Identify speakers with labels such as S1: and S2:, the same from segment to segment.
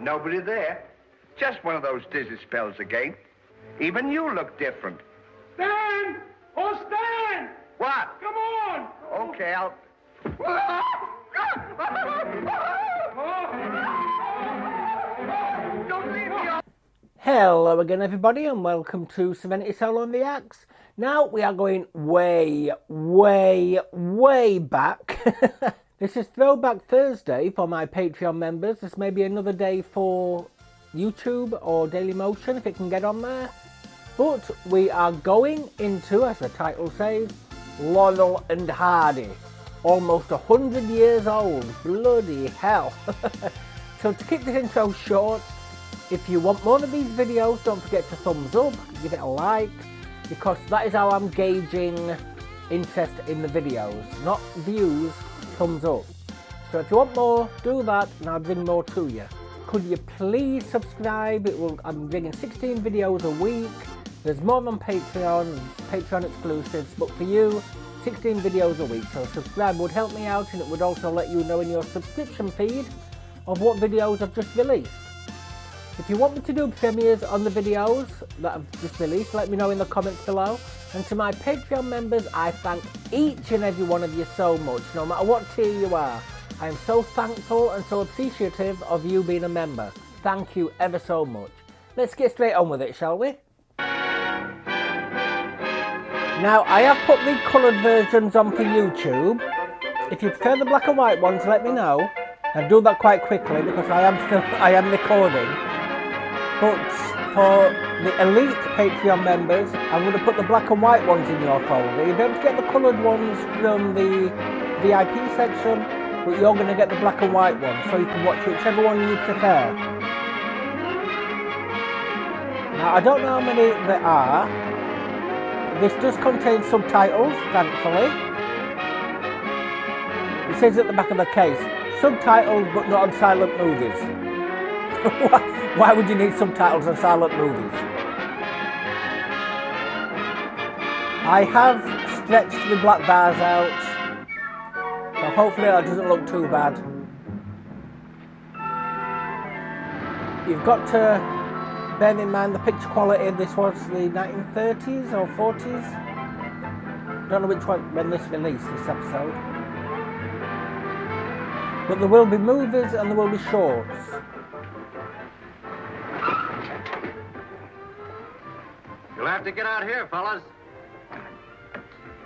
S1: Nobody there. Just one of those dizzy spells again. Even you look different.
S2: Stan! Oh, Stan!
S1: What?
S2: Come on!
S1: Okay, I'll... Don't leave me on...
S3: Hello again everybody and welcome to Serenity Solo and the Axe. Now we are going way back. This is Throwback Thursday for my Patreon members. This may be another day for YouTube or Dailymotion if it can get on there. But we are going into, as the title says, Laurel and Hardy. Almost 100 years old. Bloody hell. So to keep this intro short, if you want more of these videos, don't forget to thumbs up, give it a like, because that is how I'm gauging interest in the videos. Not views, thumbs up. So if you want more, do that and I'll bring more to you. Could you please subscribe? I'm bringing 16 videos a week. There's more on Patreon, Patreon exclusives, but for you, 16 videos a week. So subscribe would help me out and it would also let you know in your subscription feed of what videos I've just released. If you want me to do premieres on the videos that I've just released, let me know in the comments below. And to my Patreon members, I thank each and every one of you so much, no matter what tier you are. I am so thankful and so appreciative of you being a member. Thank you ever so much. Let's get straight on with it, shall we? Now, I have put the coloured versions on for YouTube. If you prefer the black and white ones, let me know. I'll do that quite quickly because I am recording. But for the elite Patreon members, I'm going to put the black and white ones in your folder. You'll be able to get the coloured ones from the VIP section, but you're going to get the black and white ones, so you can watch whichever one you prefer. Now, I don't know how many there are. This does contain subtitles, thankfully. It says at the back of the case, subtitles but not on silent movies. Why would you need subtitles on silent movies? I have stretched the black bars out, so hopefully that doesn't look too bad. You've got to bear in mind the picture quality. This was the 1930s or 40s. Don't know which one when this released, this episode. But there will be movies and there will be shorts.
S4: You'll have to get out here, fellas.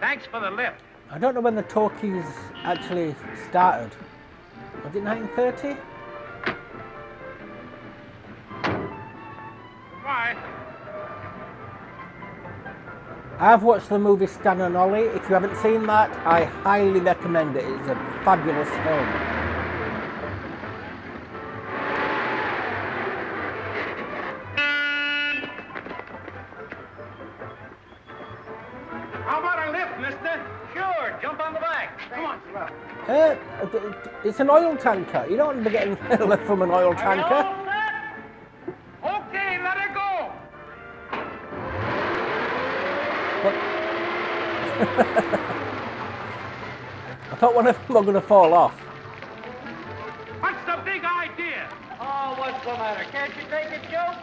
S4: Thanks for the lift.
S3: I don't know when the talkies actually started. Was it 1930?
S4: Why?
S3: I've watched the movie Stan and Ollie. If you haven't seen that, I highly recommend it. It's a fabulous film.
S4: How about a lift, mister? Sure, jump on the back. Come on.
S3: It's an oil tanker. You don't want to be getting a lift from an oil tanker.
S4: Okay, let her go.
S3: I thought one of them were going to fall off.
S4: What's the big idea? Oh, what's the matter? Can't you take a joke?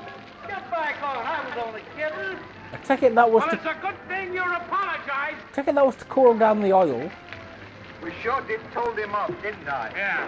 S4: Get back on. I was only kidding.
S3: I take it that was
S4: Well,
S3: to...
S4: it's a good thing you're apologized.
S3: Take it that was to cool down the oil.
S1: We sure did told him off, didn't I?
S4: Yeah.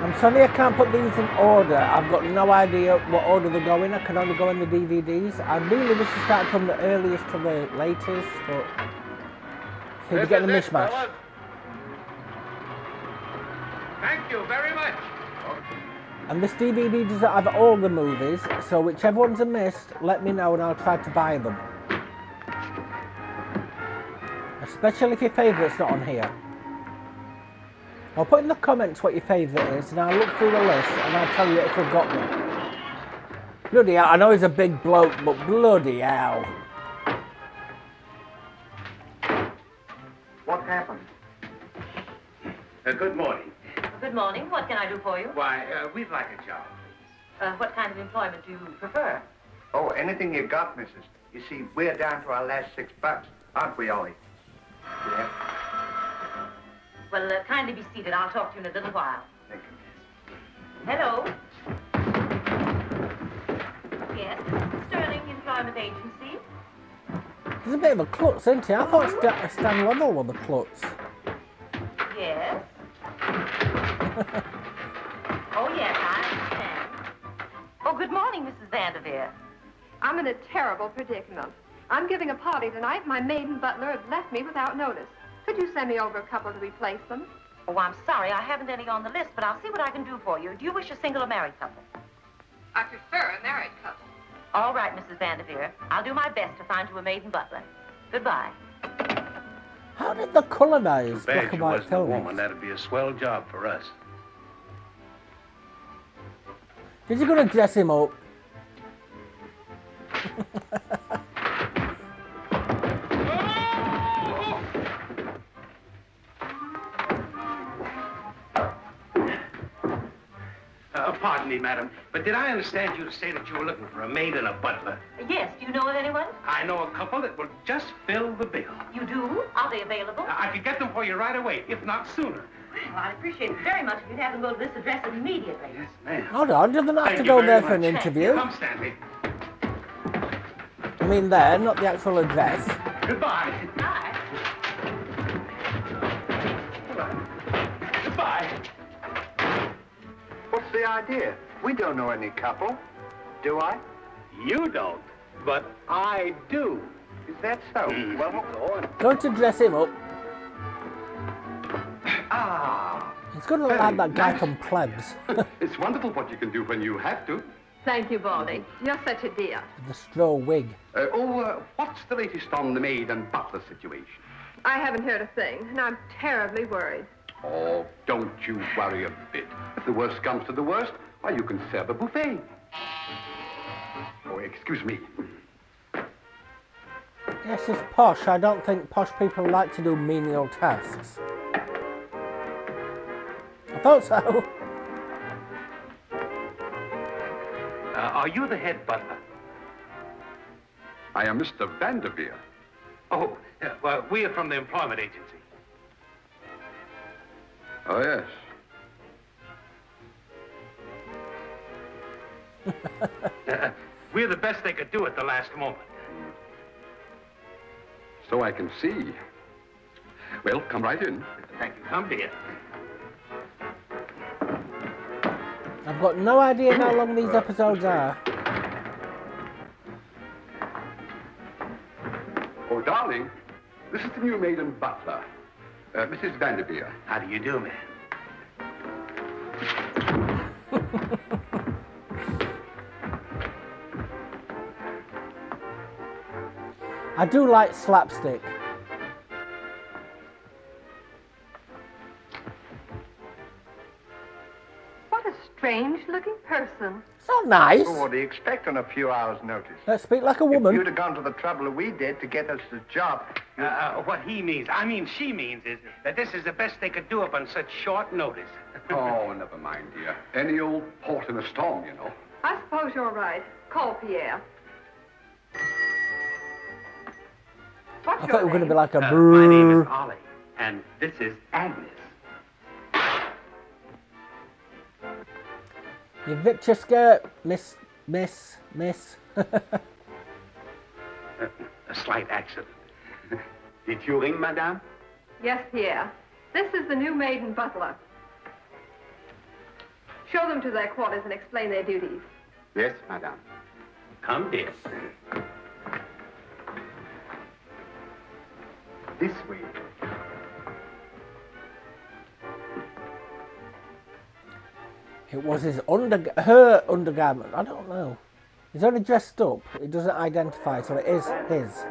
S3: I'm sorry I can't put these in order. I've got no idea what order they're going. I can only go in the DVDs. I really wish to start from the earliest to the latest, but so you're getting a mishmash.
S4: Fellas. Thank you very much.
S3: And this DVD doesn't have all the movies, so whichever ones are missed, let me know and I'll try to buy them. Especially if your favourite's not on here. I'll put in the comments what your favourite is and I'll look through the list and I'll tell you if we've got them. Bloody hell, I know he's a big bloke, but bloody hell.
S1: What happened?
S4: Good morning.
S5: Good morning. What can I do for you?
S4: Why, we'd like a job.
S5: What kind of employment do you prefer?
S1: Oh, anything you got, missus. You see, we're down to our last $6, aren't we, Ollie? Yeah.
S5: Well, kindly be seated. I'll talk to you in a little while.
S1: Thank you.
S5: Hello? Yes, Sterling Employment Agency.
S3: There's a bit of a klutz, isn't he? I thought Stan Lovell was the klutz.
S5: Yes? Oh, yes, I understand. Oh, good morning, Mrs. Vanderveer.
S6: I'm in a terrible predicament. I'm giving a party tonight. My maid and butler have left me without notice. Could you send me over a couple to replace them?
S5: Oh, I'm sorry. I haven't any on the list, but I'll see what I can do for you. Do you wish a single or married couple?
S6: I prefer a married couple.
S5: All right, Mrs. Vanderveer. I'll do my best to find you a maid and butler. Goodbye.
S3: How did the colonize
S7: Too bad
S3: black
S7: she
S3: and white
S7: wasn't a woman.
S3: films?
S7: That'd be a swell job for us.
S3: Is he going to dress him up?
S7: Pardon me, madam, but did I understand you to say that you were looking for a maid and a butler?
S5: Yes, do you know of anyone?
S7: I know a couple that will just fill the bill.
S5: You do? Are they available?
S7: I could get them for you right away, if not sooner.
S5: Well, I'd appreciate it very much if you'd have them go to this address immediately.
S7: Yes, ma'am.
S3: Hold on, doesn't have
S7: Thank
S3: to
S7: you
S3: go
S7: very
S3: there for an
S7: much.
S3: interview.
S7: Come, Stanley.
S3: I mean there, not the actual address.
S7: Goodbye.
S5: Bye.
S7: Goodbye.
S1: What's the idea? We don't know any couple. Do I?
S7: You don't, but I do.
S1: Is that so? Well, go on.
S3: Going to dress him up.
S8: Ah,
S3: He's going to look like that guy from Plebs.
S8: it's wonderful what you can do when you have to.
S6: Thank you, Baldy. You're such a dear.
S3: The straw wig.
S8: What's the latest on the maid and butler situation?
S6: I haven't heard a thing, and I'm terribly worried.
S8: Oh, don't you worry a bit. If the worst comes to the worst, why, you can serve a buffet. Oh, excuse me.
S3: Yes, it's posh. I don't think posh people like to do menial tasks. I thought so.
S7: Are you the head butler?
S8: I am Mr. Vanderveer.
S7: Oh, well, we are from the employment agency.
S8: Oh, yes.
S7: We're the best they could do at the last moment.
S8: So I can see. Well, come right in.
S7: Thank you. Come, dear.
S3: I've got no idea how long these episodes are.
S8: Oh, darling, this is the new maid and butler, Mrs. Vanderveer.
S7: How do you do, man?
S3: I do like slapstick.
S6: What a strange-looking person.
S3: It's not nice.
S1: Well, what do you expect on a few hours' notice?
S3: Let's speak like a
S1: If
S3: woman.
S1: you'd have gone to the trouble we did to get us the job,
S7: What he means, she means is that this is the best they could do up on such short notice.
S8: Oh, never mind, dear. Any old port in a storm, you know.
S6: I suppose you're right. Call Pierre. What's
S3: I
S6: your
S3: thought we were going to
S6: name?
S3: be like a
S7: My name
S3: brrr.
S7: is Ollie, and this is Agnes.
S3: You ripped your skirt, miss.
S7: A slight accident.
S8: Did you ring, madame?
S6: Yes, Pierre. This is the new maid and butler. Show them to their quarters and explain their duties.
S8: Yes, madame.
S7: Come, dear.
S8: This way.
S3: It was her undergarment. I don't know. He's only dressed up. It doesn't identify, so it is his.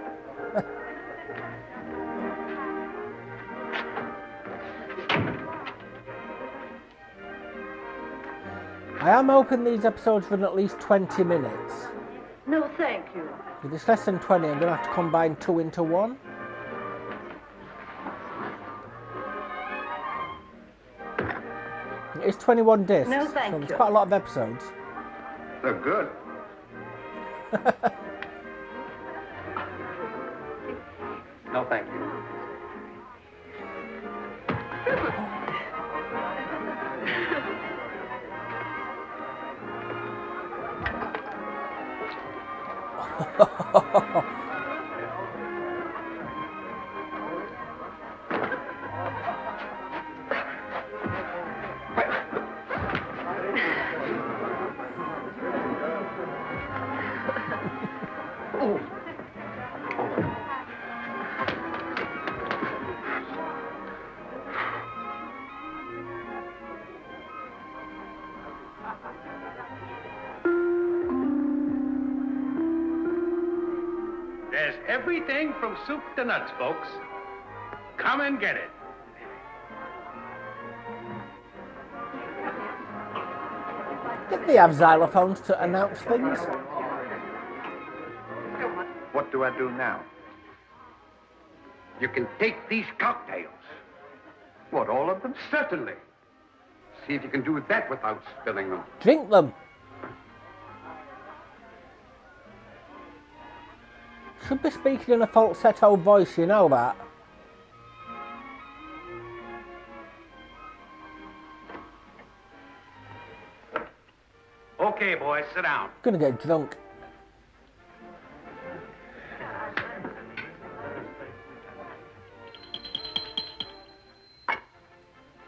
S3: I am hoping these episodes run at least 20 minutes.
S5: No, thank you.
S3: If it's less than 20, I'm going to have to combine 2 into 1. It's 21 discs,
S5: No, thank
S3: so there's
S5: you.
S3: quite a lot of episodes.
S8: They're good.
S7: No, thank you. There's everything from soup to nuts, folks. Come and get it.
S3: Did they have xylophones to announce things?
S1: What do I do now?
S8: You can take these cocktails.
S1: What, all of them?
S8: Certainly. See if you can do that without spilling them.
S3: Drink them. Should be speaking in a falsetto voice, you know that.
S7: Okay, boys, sit down.
S3: Gonna get drunk.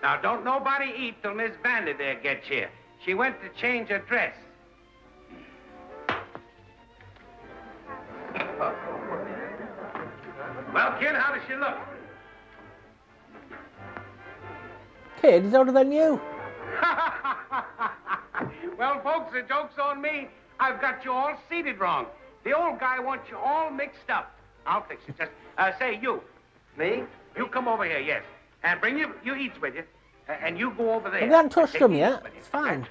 S7: Now, don't nobody eat till Miss Vandy there gets here. She went to change her dress. Well, kid, how does she look?
S3: Kid, he's older than you.
S7: Well, folks, the joke's on me. I've got you all seated wrong. The old guy wants you all mixed up. I'll fix it. Just say you.
S1: Me?
S7: You come over here, yes. And bring your eats with you. And you go over there.
S3: Have you haven't touched
S7: Take
S3: them
S7: your
S3: yet?
S7: eats with you.
S3: It's fine.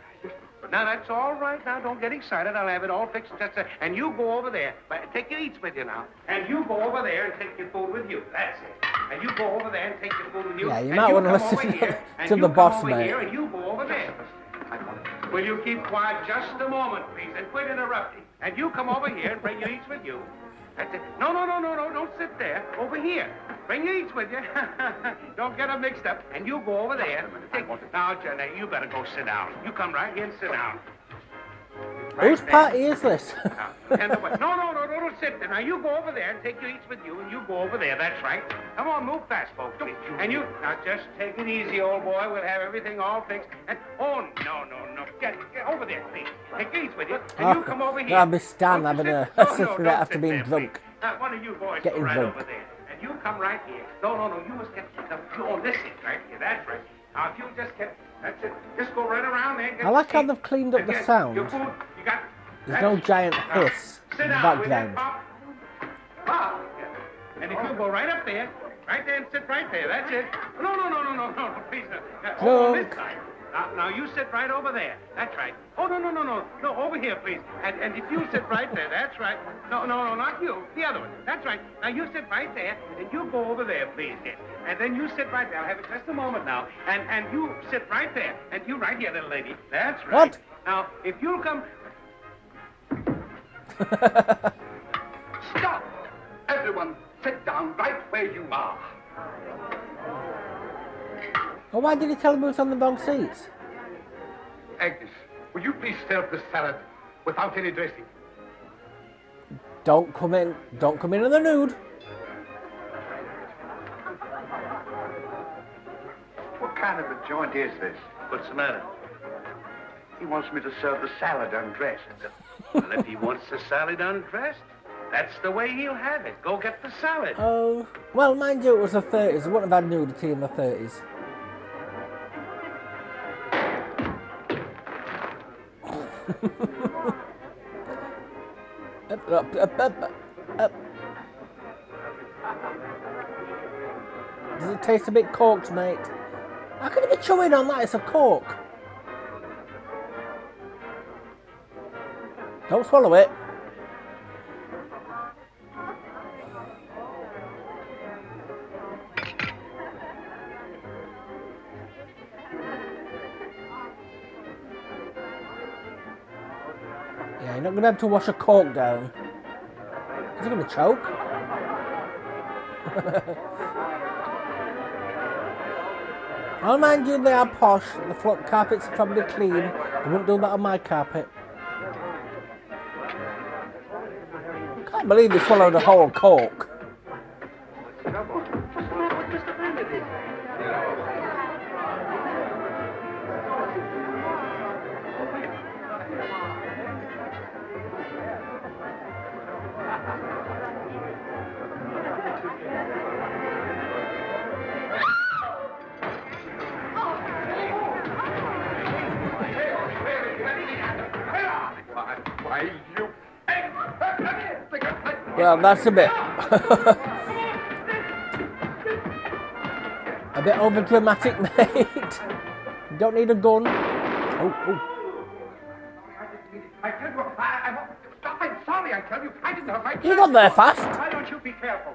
S7: Now, that's all right. Now, don't get excited. I'll have it all fixed. And you go over there. But take your eats with you now. And you go over there and take your food with you. That's it. And you go over there and take your food with you.
S3: Yeah, you
S7: and
S3: might
S7: you
S3: want to
S7: come
S3: listen
S7: over here, and
S3: to
S7: you
S3: the
S7: come
S3: boss,
S7: over
S3: mate.
S7: here, and you go over there. Will you keep quiet just a moment, please, and quit interrupting? And you come over here and bring your eats with you. That's it. No, don't sit there. Over here. Bring your eats with you. Don't get them mixed up. And you go over there. Now, Jenny, you better go sit down. You come right here and sit down.
S3: Whose party is this?
S7: No, don't sit there. Now, you go over there and take your eats with you, and you go over there. That's right. Come on, move fast, folks. And you, now, just take it easy, old boy. We'll have everything all fixed. And, oh, no. Get over there, please. Take your eats with you, and you come over here.
S3: That'll be Stan having a cigarette after being drunk.
S7: Now, one of you boys
S3: Getting
S7: go right
S3: drunk.
S7: over there. And you come right here. No, you must get, on this end right here. That's right. Now, if you just get, that's it. Just go right around there.
S3: I like how they've cleaned up the sound.
S7: Your food, you got...
S3: There's no giant hiss in the background.
S7: Pop. And if you go right up there, and sit right there, that's it. No, please. On this side. Now, you sit right over there. That's right. Oh, no, over here, please. And if you sit right there, that's right. No, not you. The other one. That's right. Now, you sit right there, and you go over there, please, yes. And then you sit right there. I'll have it just a moment now. And you sit right there. And you right here, little lady. That's right.
S3: What?
S7: Now, if you'll come...
S8: Stop! Everyone, sit down right where you are.
S3: Well, why did he tell him he was on the wrong seats?
S8: Agnes, will you please serve the salad without any dressing?
S3: Don't come in in the nude.
S1: What kind of a joint is this?
S7: What's the matter?
S1: He wants me to serve the salad undressed.
S7: Well, if he wants the salad undressed, that's the way he'll have it. Go get the salad.
S3: Oh, well, mind you, it was the 30s. They wouldn't have had nudity in the 30s. Up. Does it taste a bit corked, mate? How can you be chewing on that? It's a cork. Don't swallow it. not going to have to wash a cork down. Is it going to choke? I'll mind you, they are posh. The floor carpets are probably clean. I wouldn't do that on my carpet. I can't believe they swallowed a whole cork. Well, that's a bit a bit over dramatic, mate. You don't need a gun. Oh.
S7: I tell you, stop, I'm sorry, I tell you. I didn't have my...
S3: You got there fast.
S7: Why don't you be careful?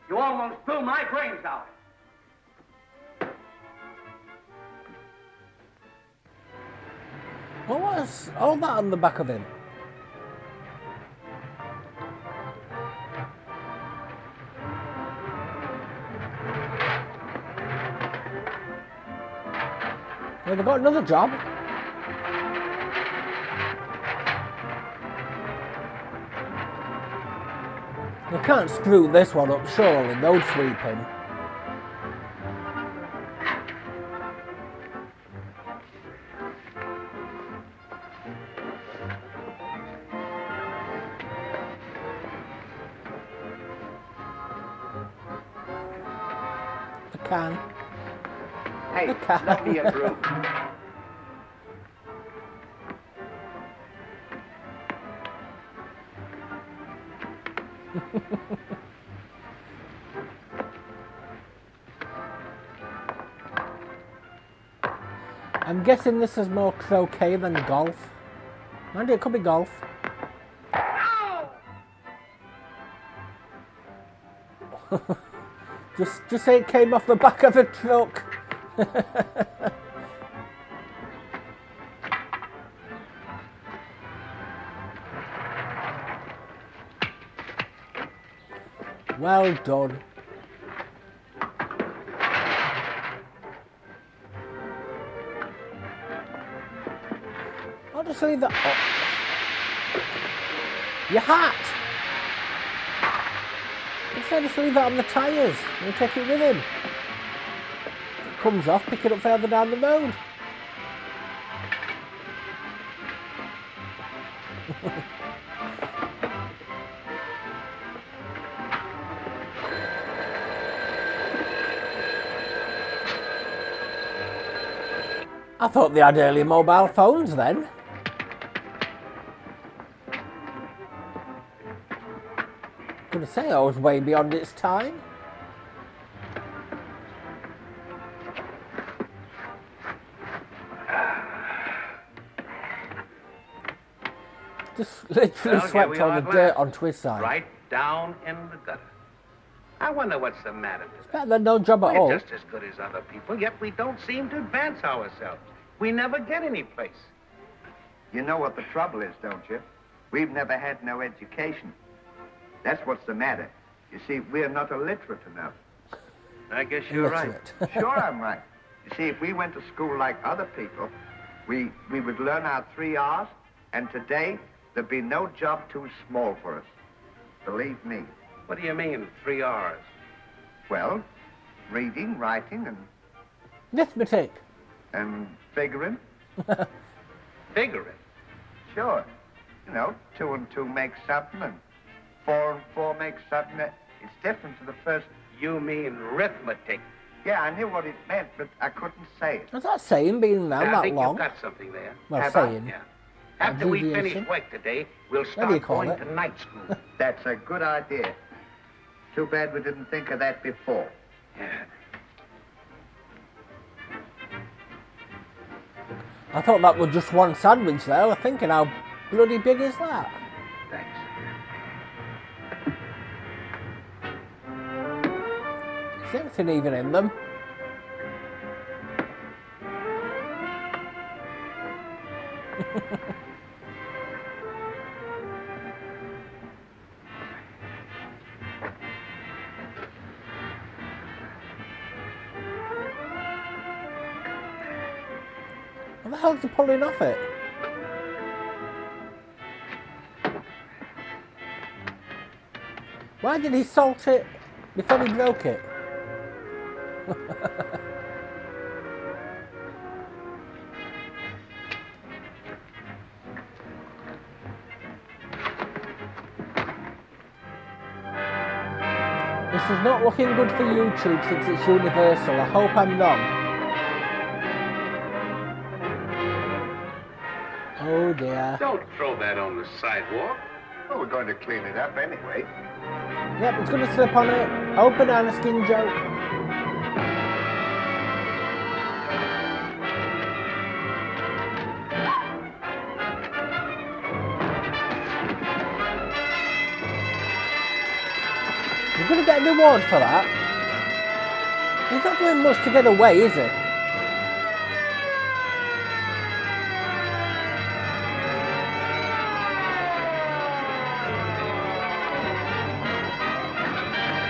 S7: You almost blew my brains out.
S3: What was all that on the back of him? Well, they've got another job. They can't screw this one up, surely. No sweeping. The can.
S1: Hey,
S3: The can.
S1: let me in, Drew.
S3: I'm guessing this is more croquet than golf. Mind you, it could be golf. Just say it came off the back of a truck. Well done. I'll just leave that up. Your hat! Instead, just leave that on the tyres and take it with him. If it comes off, pick it up further down the road. I thought they had early mobile phones then. Gonna say I was way beyond its time. Just literally
S7: Well,
S3: swept all the dirt onto his side.
S7: Right down in the gutter. I wonder what's the matter with us.
S3: Better than no job at all.
S7: We're just as good as other people, yet we don't seem to advance ourselves. We never get any place.
S1: You know what the trouble is, don't you? We've never had no education. That's what's the matter. You see, we're not illiterate enough.
S7: I guess you're right.
S3: Illiterate.
S1: Sure, I'm right. You see, if we went to school like other people, we would learn our 3 R's, and today there'd be no job too small for us. Believe me.
S7: What do you mean, 3 R's?
S1: Well, reading, writing,
S3: Arithmetic.
S1: and figuring.
S7: Figuring.
S1: Sure. You know, 2 and 2 make something, and 4 and 4 make something. It's different to the first.
S7: You mean arithmetic.
S1: Yeah, I knew what it meant, but I couldn't say it.
S3: What's that saying, being around
S7: I
S3: that
S7: think
S3: long?
S7: you've got something there.
S3: Well,
S1: Have I?
S3: saying.
S7: Yeah. After we
S3: Abbreviation.
S7: finish work today, we'll
S3: What do you
S7: start
S3: call
S7: going
S3: it?
S7: to night school.
S1: That's a good idea. Too bad we didn't think of that before.
S7: Yeah.
S3: I thought that was just one sandwich there. I was thinking, how bloody big is that?
S7: Thanks.
S3: Is anything even in them? What the hell's he pulling off it? Why did he salt it before he broke it? This is not looking good for YouTube since it's Universal. I hope I'm wrong. Oh dear.
S8: Don't throw that on the sidewalk.
S1: Well, we're going to clean it up anyway.
S3: Yep, it's going to slip on it. Oh, banana skin joke. You're going to get a reward for that. He's not doing much to get away, is he?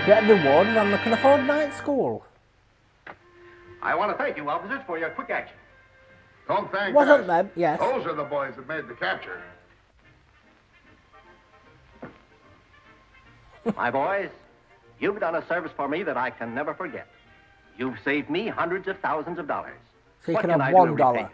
S3: Get rewarded on the Can Afford Night School.
S9: I want to thank you, officers, for your quick action.
S8: Don't thank
S3: Wasn't
S8: us.
S3: them? Yes.
S8: Those are the boys that made the capture.
S9: My boys, you've done a service for me that I can never forget. You've saved me hundreds of thousands of dollars.
S3: So you
S9: What
S3: can
S9: can
S3: have
S9: I do to
S3: $1.
S9: repay you?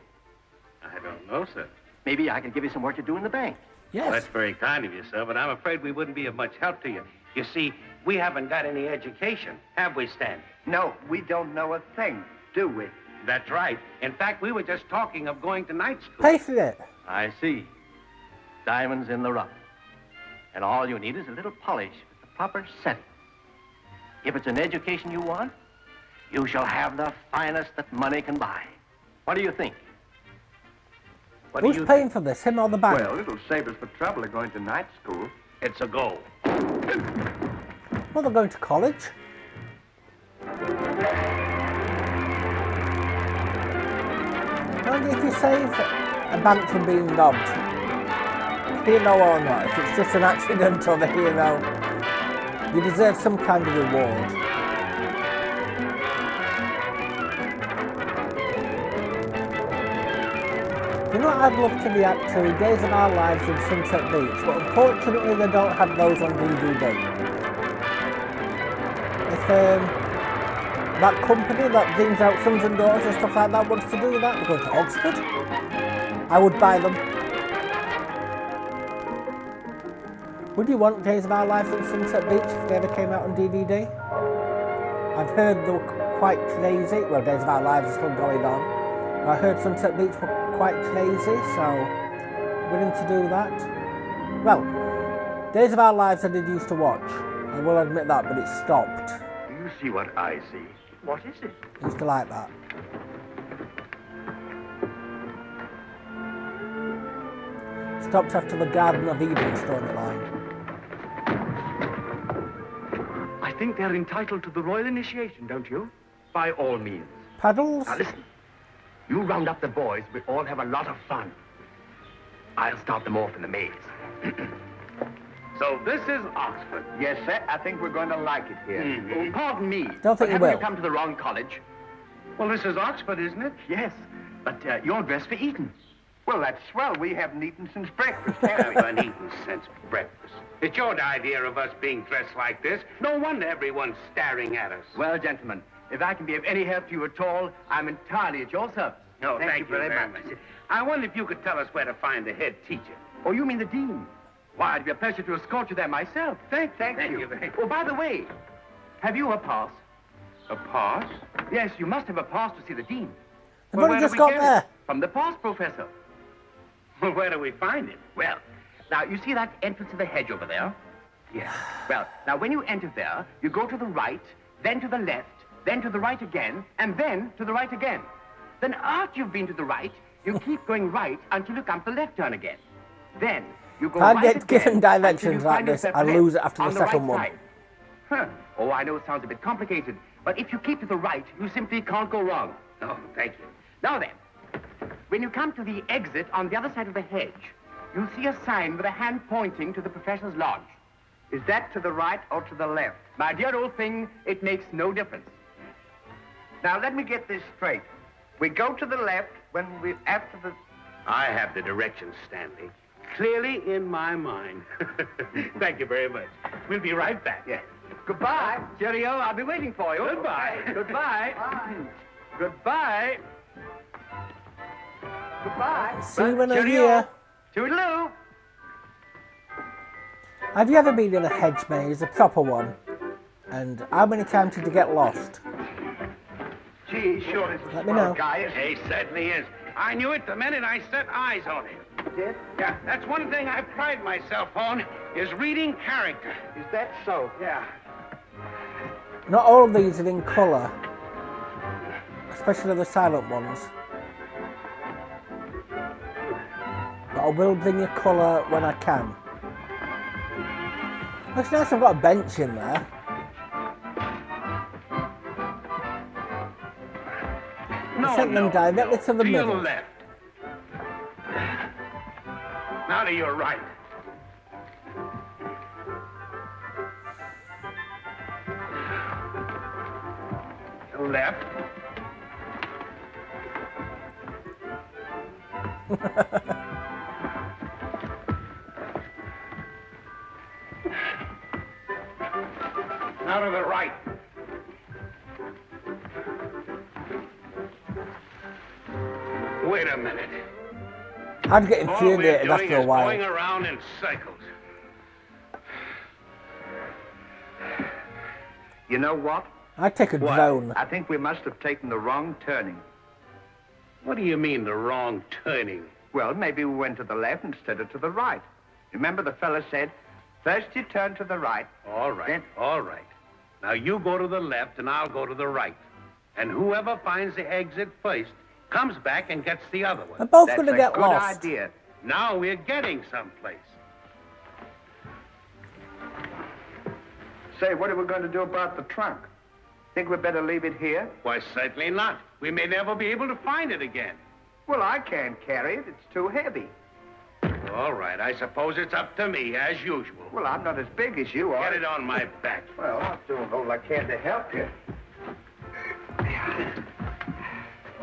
S7: I don't know, sir.
S9: Maybe I can give you some work to do in the bank.
S3: Yes.
S7: Well, that's very kind of you, sir, but I'm afraid we wouldn't be of much help to you. You see, we haven't got any education, have we, Stan?
S1: No, we don't know a thing, do we?
S7: That's right. In fact, we were just talking of going to night school.
S3: Pay for it.
S9: I see. Diamonds in the rough. And all you need is a little polish with the proper setting. If it's an education you want, you shall have the finest that money can buy. What do you think?
S3: Who's paying for this, him or the bank?
S1: Well, it'll save us the trouble of going to night school.
S7: It's a go.
S3: Well, they're going to college. And if you save a bank from being robbed, hero or not, if it's just an accident or the hero, you deserve some kind of reward. You know what I'd love to react to? Days of Our Lives in Sunset Beach, but unfortunately they don't have those on DVD. If that company that brings out Sons and Daughters and stuff like that wants to do that, they're going to Oxford, I would buy them. Would you want Days of Our Lives in Sunset Beach if they ever came out on DVD? I've heard they were quite crazy. Well, Days of Our Lives is still going on. I heard Sunset Beach were quite crazy, so willing to do that. Well, Days of Our Lives I did used to watch. I will admit that, but it stopped.
S9: Do you see what I see? What is it?
S3: I used to like that. Stopped after the Garden of Eden storyline.
S9: I think they're entitled to the royal initiation, don't you? By all means.
S3: Paddles?
S9: Now listen. You round up the boys, we all have a lot of fun. I'll start them off in the maze.
S7: So this is Oxford.
S1: Yes, sir. I think we're going to like it here.
S9: Oh, pardon me.
S3: Don't think you
S9: haven't
S3: will.
S9: you come to the wrong college?
S7: Well, this is Oxford, isn't it?
S9: Yes, but you're dressed for Eton.
S1: Well, that's swell. We haven't eaten since breakfast,
S7: We
S1: have we?
S7: haven't eaten since breakfast. It's your idea of us being dressed like this. No wonder everyone's staring at us.
S9: Well, gentlemen, if I can be of any help to you at all, I'm entirely at your service.
S7: No, thank you very much. I wonder if you could tell us where to find the head teacher.
S9: Oh, you mean the dean? Why, it'd be a pleasure to escort you there myself.
S1: Thank you.
S7: you very much.
S9: Oh, by the way, have you a pass?
S7: A pass?
S9: Yes, you must have a pass to see the dean.
S3: They've
S7: Well,
S3: only
S7: where
S3: just
S7: do we
S3: got
S7: get it?
S3: there.
S9: From the pass professor.
S7: Well, where do we find it?
S9: Well, now, you see that entrance of the hedge over there?
S7: Yeah.
S9: Well, now, when you enter there, you go to the right, then to the left, then to the right again, and then to the right again. Then after you've been to the right, you keep going right until you come to the left turn again. Then you go
S3: If I
S9: right
S3: get
S9: again
S3: given
S9: until
S3: directions
S9: you
S3: like
S9: find
S3: this,
S9: yourself
S3: I
S9: left
S3: lose it after
S9: on
S3: the
S9: the
S3: second
S9: right
S3: one.
S9: side. Huh. Oh, I know it sounds a bit complicated, but if you keep to the right, you simply can't go wrong.
S7: Oh, thank you.
S9: Now then, when you come to the exit on the other side of the hedge, you'll see a sign with a hand pointing to the professor's lodge.
S1: Is that to the right or to the left?
S9: My dear old thing, it makes no difference.
S1: Now, let me get this straight. We go to the left, after the...
S7: I have the directions, Stanley, clearly in my mind. Thank you very much. We'll be right back.
S1: Yeah. Goodbye.
S9: Cheerio, I'll be waiting for you.
S7: Goodbye.
S9: Goodbye.
S1: Bye.
S9: Goodbye.
S1: Goodbye.
S3: See you in a
S9: Cheerio.
S3: year.
S9: Toodaloo.
S3: Have you ever been in a hedge maze, a proper one? And how many times did you get lost?
S1: Gee, sure is a
S3: Let me
S1: smart
S3: know.
S1: guy.
S7: He certainly is. I knew it the minute I set eyes on him.
S1: Did?
S7: Yeah, that's one thing I pride myself on, is reading character.
S1: Is that so?
S7: Yeah.
S3: Not all of these are in colour, especially the silent ones. But I will bring you colour when I can. Looks nice I've got a bench in there. I sent them directly to the middle.
S7: To your left. Now to your right. Your left. Now to the right. Wait a minute.
S3: I'm getting
S7: All we're
S3: infuriated
S7: doing
S3: after a
S7: is
S3: while.
S7: going around in circles.
S1: You know what?
S3: I'd take a drone.
S1: I think we must have taken the wrong turning.
S7: What do you mean, the wrong turning?
S1: Well, maybe we went to the left instead of to the right. Remember the fella said, first you turn to the right.
S7: All right,
S1: Then-
S7: all right. Now you go to the left and I'll go to the right. And whoever finds the exit first comes back and gets the other
S3: They're
S7: one.
S3: both
S1: That's
S3: going to
S1: a
S3: get
S1: good
S3: lost.
S1: idea.
S7: Now we're getting someplace.
S1: Say, what are we going to do about the trunk? Think we better leave it here?
S7: Why, certainly not. We may never be able to find it again.
S1: Well, I can't carry it. It's too heavy.
S7: All right, I suppose it's up to me, as usual.
S1: Well, I'm not as big as you are.
S7: Get it on my back.
S1: Well, I'm doing all I can to help you.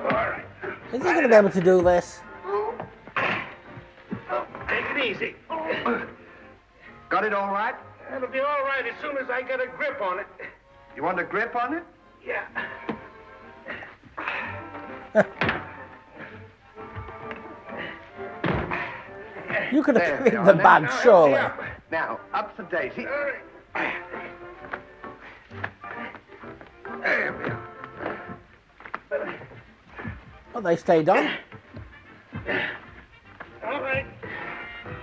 S7: All right.
S3: Is he going to be able to do this?
S7: Oh, take it easy.
S1: Got it all right?
S7: It'll be all right as soon as I get a grip on it.
S1: You want a grip on it?
S7: Yeah.
S3: You could have
S1: There,
S3: carried
S1: John.
S3: the bag,
S1: Now,
S3: surely.
S1: help me up. Now, up to Daisy. There we are.
S3: But they stayed on.
S7: All right.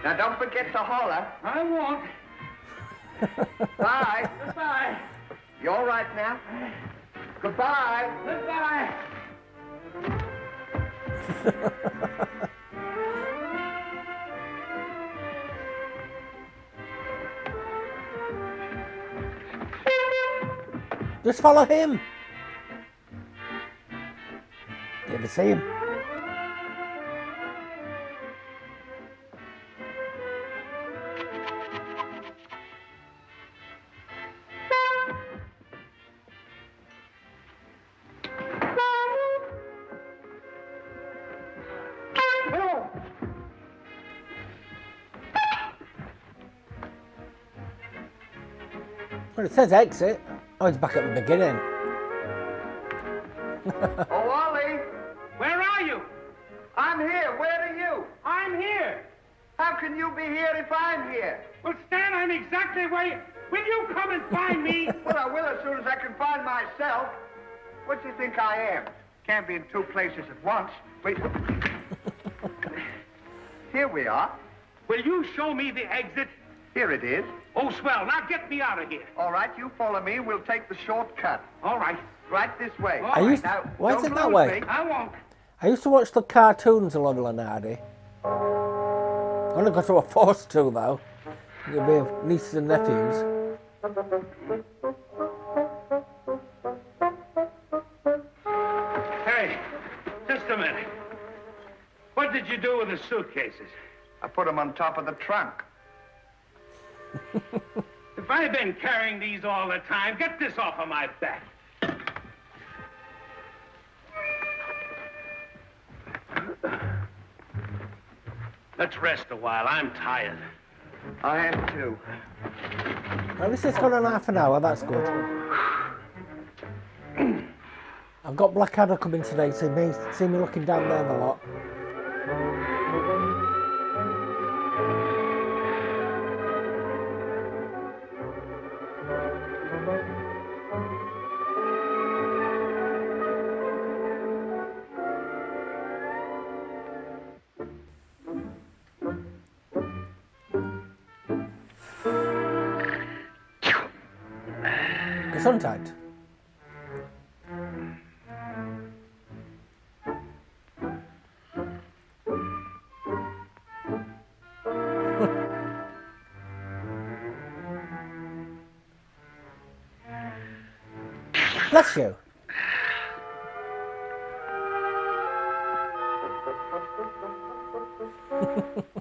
S1: Now, don't forget to holler.
S7: I won't.
S1: Bye.
S7: Goodbye.
S1: You all right now? Goodbye.
S7: Goodbye.
S3: Just follow him. You ever see him? Well, it says exit. Oh, it's back at the beginning.
S1: Oh, Wally,
S7: Where are you?
S1: I'm here. Where are you?
S7: I'm here.
S1: How can you be here if I'm here?
S7: Well, Stan, I'm exactly where you... Will you come and find me?
S1: Well, I will as soon as I can find myself. What do you think I am? Can't be in two places at once. Wait. Here we are.
S7: Will you show me the exit?
S1: Here it is.
S7: Oh, swell. Now get me out of here.
S1: All right, you follow me. We'll take the shortcut.
S7: All right.
S1: Right this way.
S7: All
S3: I
S7: right.
S3: used
S1: Now,
S3: why is
S1: don't
S3: it that
S1: lose
S3: way?
S1: me.
S7: I won't.
S3: I used to watch the cartoons of Laurel and Hardy. Only because I was forced to, though. You'll be of nieces and nephews.
S7: Hey, just a minute. What did you do with the suitcases?
S1: I put them on top of the trunk.
S7: If I've been carrying these all the time, get this off of my back. Let's rest a while. I'm tired.
S1: I am too.
S3: At least it's gone on half an hour, that's good. I've got Blackadder coming today, so you may see me looking down there a lot. Gesundheit. Bless you.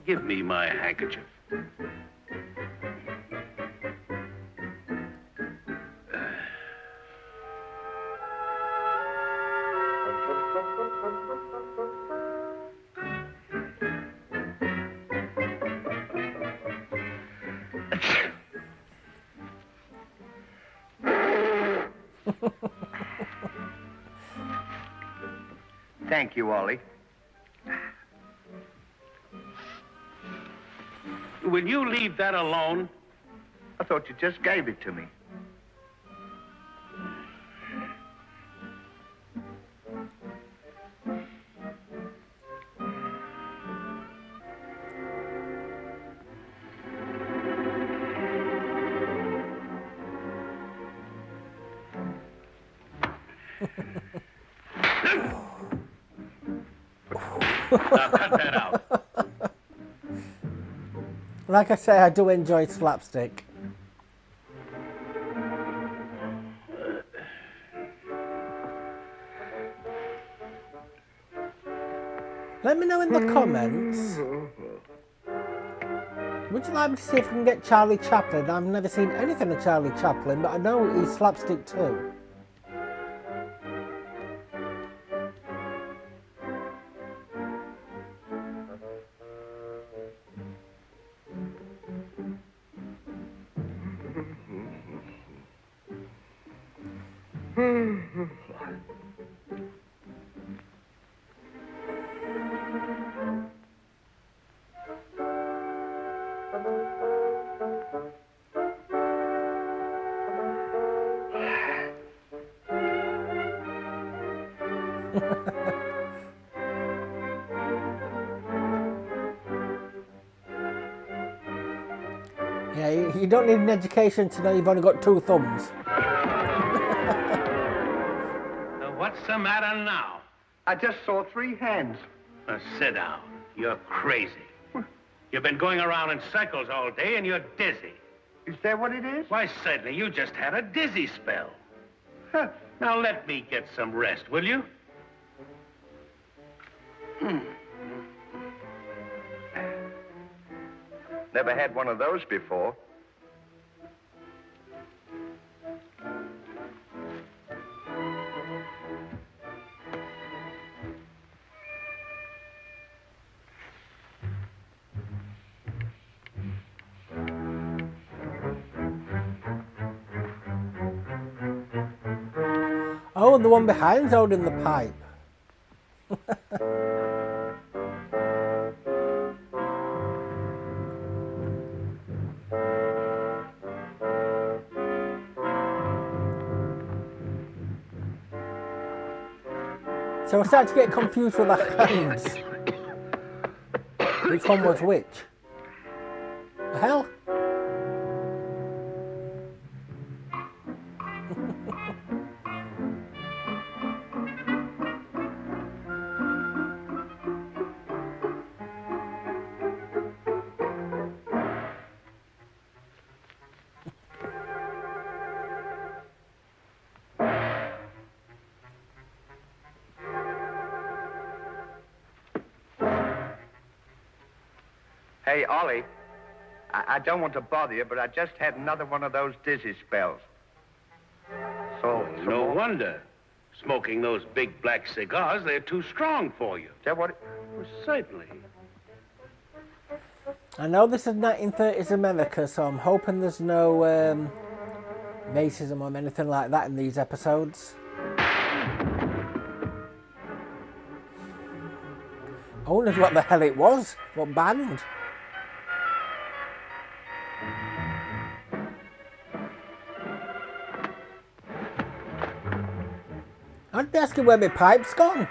S7: Give me my handkerchief.
S1: Thank you, Ollie.
S7: Will you leave that alone?
S1: I thought you just gave it to me.
S7: Now cut that out.
S3: Like I say, I do enjoy slapstick. Let me know in the comments. Would you like me to see if we can get Charlie Chaplin? I've never seen anything of Charlie Chaplin, but I know he's slapstick too. Yeah, you don't need an education to know you've only got 2 thumbs.
S7: Now, what's the matter now?
S1: I just saw 3 hands.
S7: Now, sit down. You're crazy. You've been going around in circles all day and you're dizzy.
S1: Is that what it is?
S7: Why, certainly, you just had a dizzy spell.
S1: Huh.
S7: Now, let me get some rest, will you?
S1: Never had one of those before.
S3: Oh, and the one behind's holding the pipe. So I started to get confused with the hands. Which one was which? The hell?
S1: Hey, Ollie, I don't want to bother you, but I just had another one of those dizzy spells. So
S7: No wonder. Smoking those big black cigars, they're too strong for you.
S1: Is that what it...
S7: Well, certainly.
S3: I know this is 1930s America, so I'm hoping there's no racism or anything like that in these episodes. I wondered what the hell it was. What band? I'd be asking where my pipe's gone.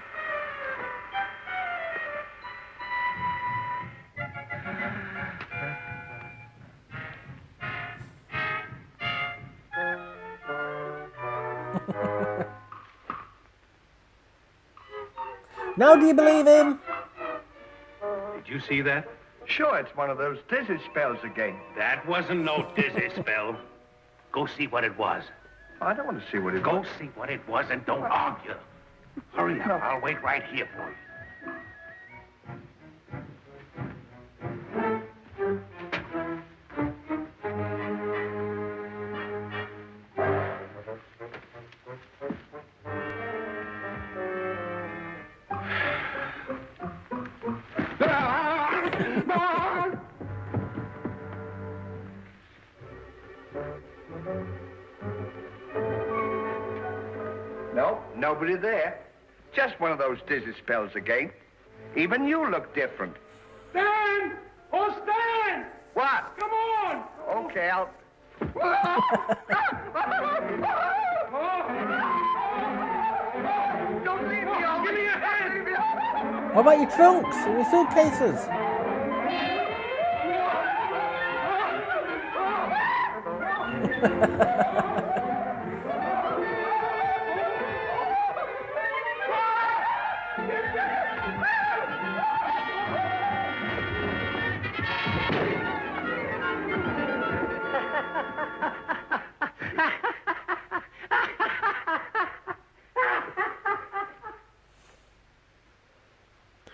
S3: Now do you believe him?
S7: Did you see that?
S1: Sure, it's one of those dizzy spells again.
S7: That wasn't no dizzy spell. Go see what it was.
S1: I don't want to see what it
S7: Go
S1: was.
S7: see what it was and don't argue. Hurry up. I'll wait right here for you.
S1: No, nobody there. Just one of those dizzy spells again. Even you look different.
S2: Stan! Oh, Stan!
S1: What?
S2: Come on!
S1: Okay, I'll... Don't leave me alone.
S2: Give me your hand!
S3: What about your trunks and your suitcases?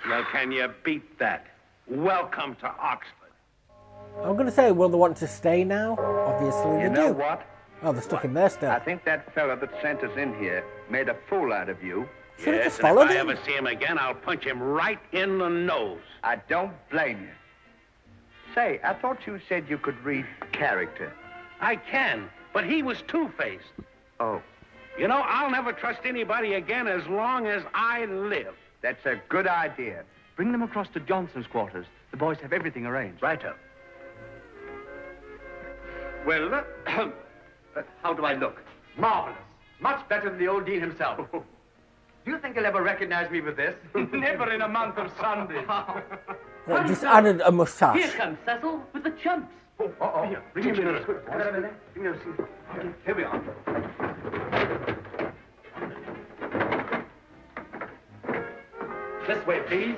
S7: Now, can you beat that? Welcome to Oxford.
S3: I'm going to say, will they want to stay now? Obviously they
S1: You
S3: do.
S1: know what?
S3: Oh, they're stuck in there still.
S1: I think that fella that sent us in here made a fool out of you.
S3: Should have
S7: Yes,
S3: just
S7: and if
S3: followed
S7: I
S3: him.
S7: ever see him again, I'll punch him right in the nose.
S1: I don't blame you. Say, I thought you said you could read character.
S7: I can, but he was two-faced.
S1: Oh,
S7: You know, I'll never trust anybody again as long as I live.
S1: that's a good idea.
S10: Bring them across to Johnson's quarters. The boys have everything arranged.
S1: Righto.
S10: Well, how do I look? Marvelous. Much better than the old dean himself. Do you think he'll ever recognize me with this?
S2: Never in a month of Sundays.
S3: Well, just added a moustache.
S10: Here comes Cecil with the chumps.
S1: Uh-oh.
S10: Here, bring him in. Bring him in. Here we are. This way, please.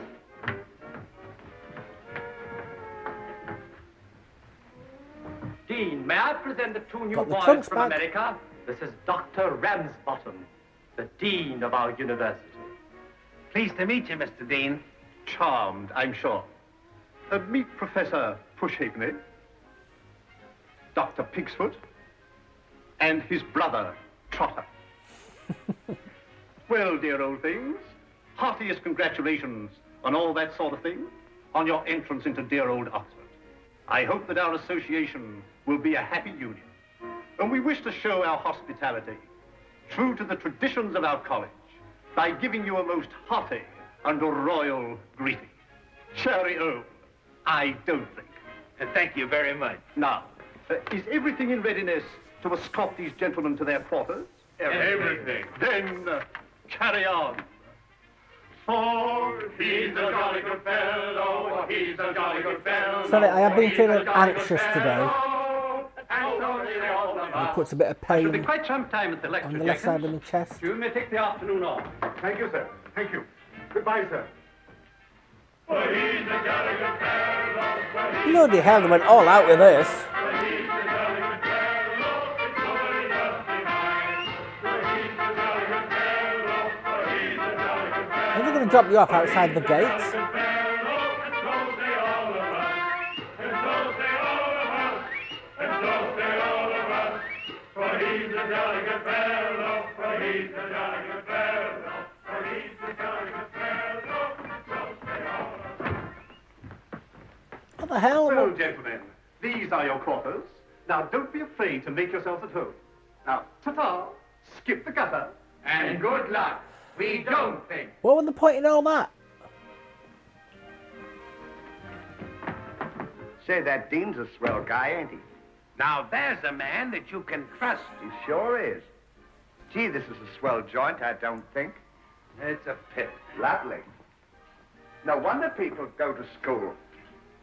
S10: Dean, may I present the two new
S3: Got the
S10: boys
S3: trunks
S10: from
S3: back.
S10: America? This is Dr. Ramsbottom, the dean of our university.
S7: Pleased to meet you, Mr. Dean.
S10: Charmed, I'm sure.
S8: Meet Professor Pushhalfney, Dr. Pigsfoot, and his brother, Trotter. Well, dear old things, heartiest congratulations on all that sort of thing, on your entrance into dear old Oxford. I hope that our association will be a happy union. And we wish to show our hospitality, true to the traditions of our college, by giving you a most hearty and royal greeting. Cheerio, I don't think.
S7: Thank you very much.
S8: Now, is everything in readiness to escort these gentlemen to their quarters?
S7: Everything.
S8: Then, carry on. For he's a jolly good fellow, he's a jolly good fellow.
S3: Sorry, I have been feeling anxious today. It puts a bit of
S10: It'll be
S3: pain
S10: quite some time at the lecture,
S3: on the left side of my chest.
S10: You may take the afternoon off.
S8: Thank you, sir. Thank you. Goodbye, sir.
S3: Bloody hell, they went all out with this. Are they going to drop you off outside the gates? the hell?
S8: Well, gentlemen, these are your quarters. Now, don't be afraid to make yourselves at home. Now, ta-ta, skip the gutter,
S10: And good luck. We don't think.
S3: What was the point in all that?
S1: Say, that Dean's a swell guy, ain't he?
S7: Now, there's a man that you can trust.
S1: He sure is. Gee, this is a swell joint, I don't think.
S7: It's a pit.
S1: Lovely. No wonder people go to school.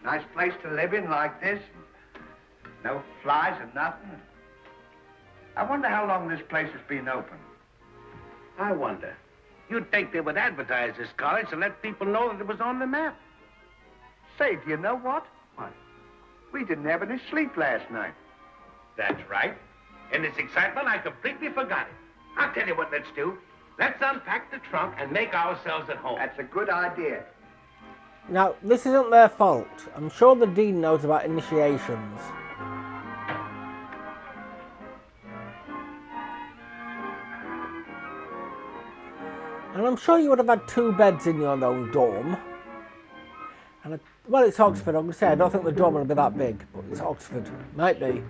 S1: Nice place to live in like this. No flies and nothing. I wonder how long this place has been open.
S7: I wonder. You'd think they would advertise this college to let people know that it was on the map.
S1: Say, do you know what?
S7: What?
S1: We didn't have any sleep last night.
S7: That's right. In this excitement, I completely forgot it. I'll tell you what let's do. Let's unpack the trunk and make ourselves at home.
S1: That's a good idea.
S3: Now, this isn't their fault. I'm sure the dean knows about initiations. And I'm sure you would have had 2 beds in your own dorm. And well, it's Oxford. I'm going to say I don't think the dorm will be that big, but it's Oxford. Might be.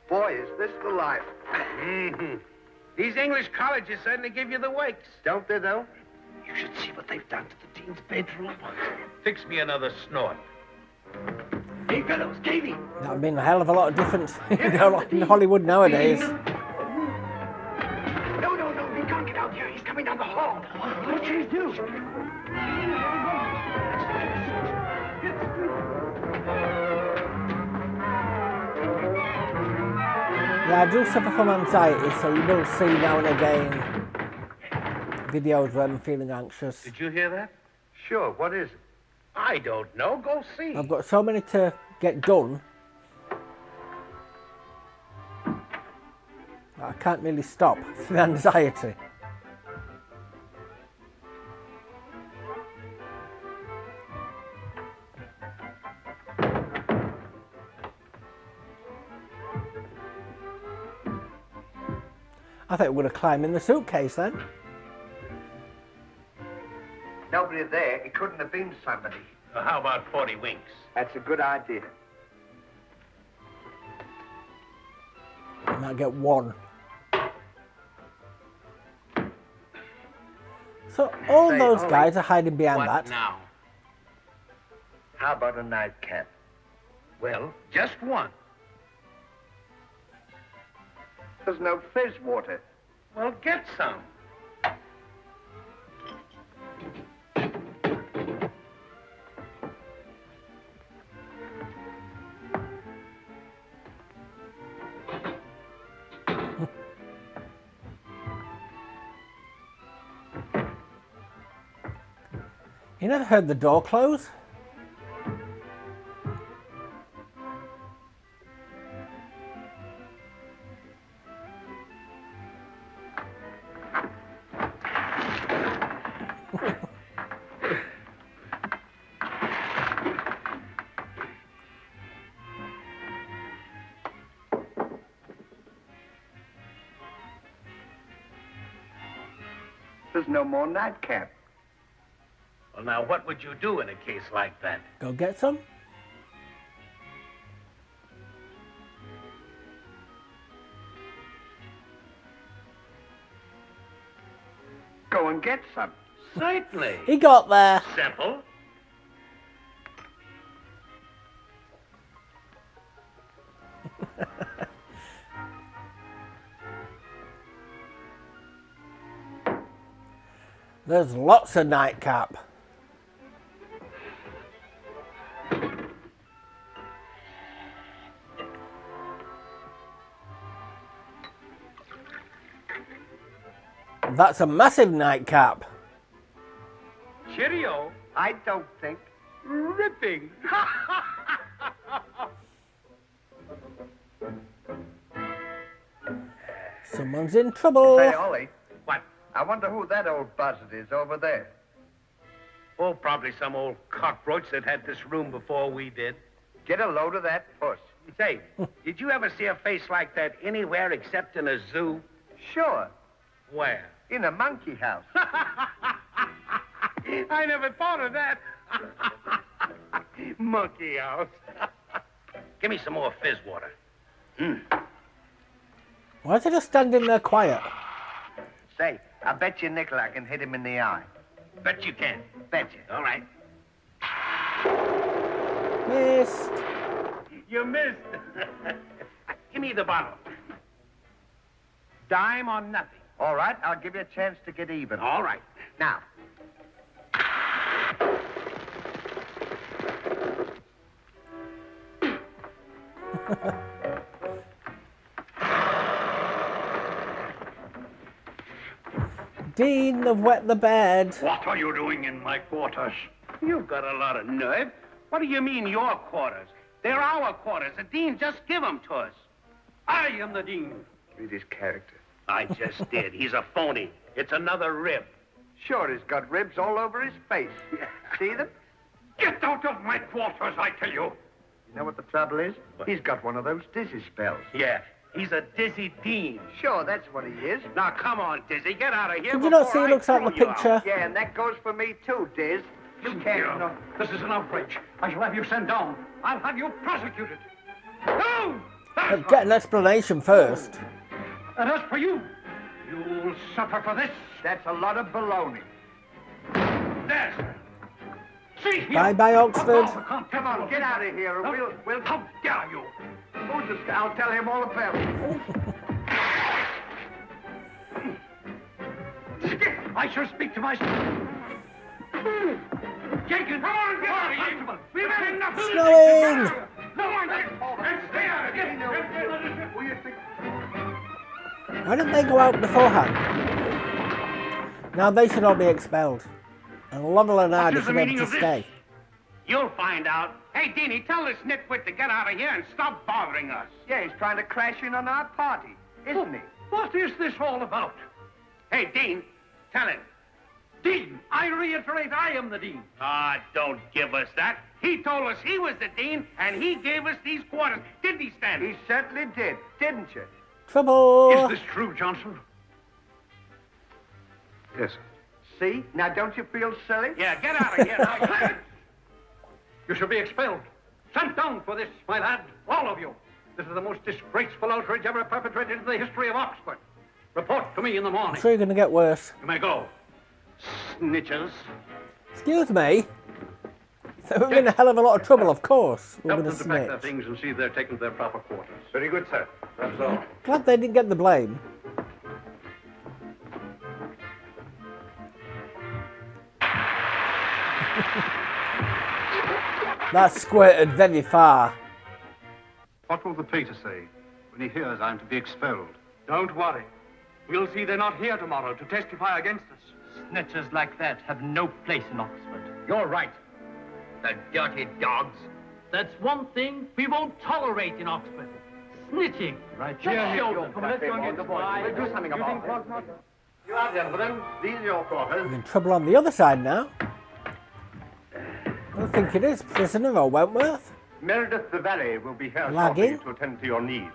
S1: Boy, is this the life.
S7: Mm-hmm. These English colleges certainly give you the wakes.
S1: Don't they, though?
S7: You should see what they've done to the dean's bedroom. Fix me another snort.
S10: Hey, fellows, Katie.
S3: That would mean a hell of a lot of difference in Hollywood nowadays.
S10: No, we can't get out here. He's coming down the hall. What should we do?
S3: Yeah, I do suffer from anxiety, so you will see now and again videos where I'm feeling anxious.
S7: Did you hear that?
S1: Sure, what is it?
S7: I don't know. Go see.
S3: I've got so many to get done. I can't really stop the anxiety. I thought we were going to climb in the suitcase then.
S1: Nobody there. It couldn't have been somebody.
S7: How about 40 winks?
S1: That's a good idea.
S3: I might get 1. So all
S1: Say,
S3: those
S1: Ollie,
S3: guys are hiding behind
S7: What
S3: that.
S7: now?
S1: How about a nightcap?
S7: Well, just one.
S1: There's no fizz water.
S7: Well, get some.
S3: You never heard the door close?
S1: There's no more nightcap.
S7: Well, now, what would you do in a case like that?
S3: Go get some?
S1: Go and get some.
S7: Certainly.
S3: He got there.
S7: Simple.
S3: There's lots of nightcap. That's a massive nightcap.
S7: Cheerio.
S1: I don't think.
S7: Ripping.
S3: Someone's in trouble.
S1: Say, Ollie,
S7: What?
S1: I wonder who that old buzzard is over there.
S7: Oh, probably some old cockroach that had this room before we did.
S1: Get a load of that puss.
S7: Say, did you ever see a face like that anywhere except in a zoo?
S1: Sure,
S7: Where?
S1: in a monkey house.
S7: I never thought of that. Monkey house. Give me some more fizz water.
S3: Why is he just standing there quiet?
S1: Say, I bet you a nickel I can hit him in the eye.
S7: Bet you can.
S1: Bet you.
S7: All right.
S3: Missed.
S7: You missed. Give me the bottle. Dime or nothing.
S1: All right, I'll give you a chance to get even.
S7: All right.
S1: Now.
S3: Dean, they've wet the bed.
S8: What are you doing in my quarters?
S7: You've got a lot of nerve. What do you mean, your quarters? They're our quarters. The dean just give them to us. I am the dean.
S1: Read his character.
S7: I just did. He's a phony. It's another rib.
S1: Sure, he's got ribs all over his face. See them?
S8: Get out of my quarters, I tell you.
S1: You know what the trouble is? He's got one of those dizzy spells.
S7: Yeah, he's a dizzy dean.
S1: Sure, that's what he is.
S7: Now, come on, Dizzy, get out of here.
S3: Did you not
S7: before
S3: see he
S7: I
S3: looks like the
S7: throw you out.
S3: picture?
S1: Yeah, and that goes for me too, Diz. You can't. No.
S8: This is an outrage. I shall have you sent down. I'll have you prosecuted.
S7: No!
S3: Get an explanation first.
S8: And as for you, you'll suffer for this.
S1: That's a lot of baloney.
S8: There. See here.
S3: Bye-bye, Oxford.
S1: Come on, get out of here, or we'll...
S8: How dare you?
S1: Who's this guy? I'll tell him all about it.
S8: I shall speak to my... Jenkins! Come on, get out of here! We've had enough of
S3: Snowing!
S8: No one gets over and stay out of here!
S3: Why didn't they go out beforehand? Now they should all be expelled. And Laurel and Hardy
S7: is the
S3: should be able
S7: meaning
S3: to
S7: of this?
S3: stay.
S7: You'll find out. Hey, Deanie, tell this nitwit to get out of here and stop bothering us.
S1: Yeah, he's trying to crash in on our party, isn't he?
S8: What is this all about?
S7: Hey, Dean, tell him.
S8: Dean, I reiterate, I am the dean.
S7: Ah, don't give us that. He told us he was the dean, and he gave us these quarters. Didn't he, Stanley?
S1: He certainly did, didn't you?
S3: Trouble!
S8: Is this true, Johnson?
S1: Yes, sir. See? Now, don't you feel silly?
S7: Yeah, get out of here. Now.
S8: You shall be expelled. Sent down for this, my lad, all of you. This is the most disgraceful outrage ever perpetrated in the history of Oxford. Report to me in the morning.
S3: I'm sure you're going to get worse.
S8: You may go. Snitches.
S3: Excuse me? So we're in a hell of a lot of trouble, of course. We're
S8: Help
S3: going to
S8: them to pack their
S3: snitch.
S8: things and see they're taken to their proper quarters.
S1: Very good, sir.
S8: That's all.
S3: Glad they didn't get the blame. That squirted very far.
S8: What will the pater say when he hears I'm to be expelled?
S10: Don't worry. We'll see they're not here tomorrow to testify against us.
S4: Snitches like that have no place in Oxford.
S10: You're right. The dirty dogs.
S4: That's one thing we won't tolerate in Oxford. Snitching.
S10: Right
S4: Let's
S10: here.
S4: show them.
S10: Let's go and get the boys. We'll do something about it.
S8: You are, gentlemen. These are your quarters.
S3: We're in trouble on the other side now. I don't think it is prisoner or Wentworth.
S8: Meredith the Valet will be here
S3: Lagging.
S8: shortly to attend to your needs.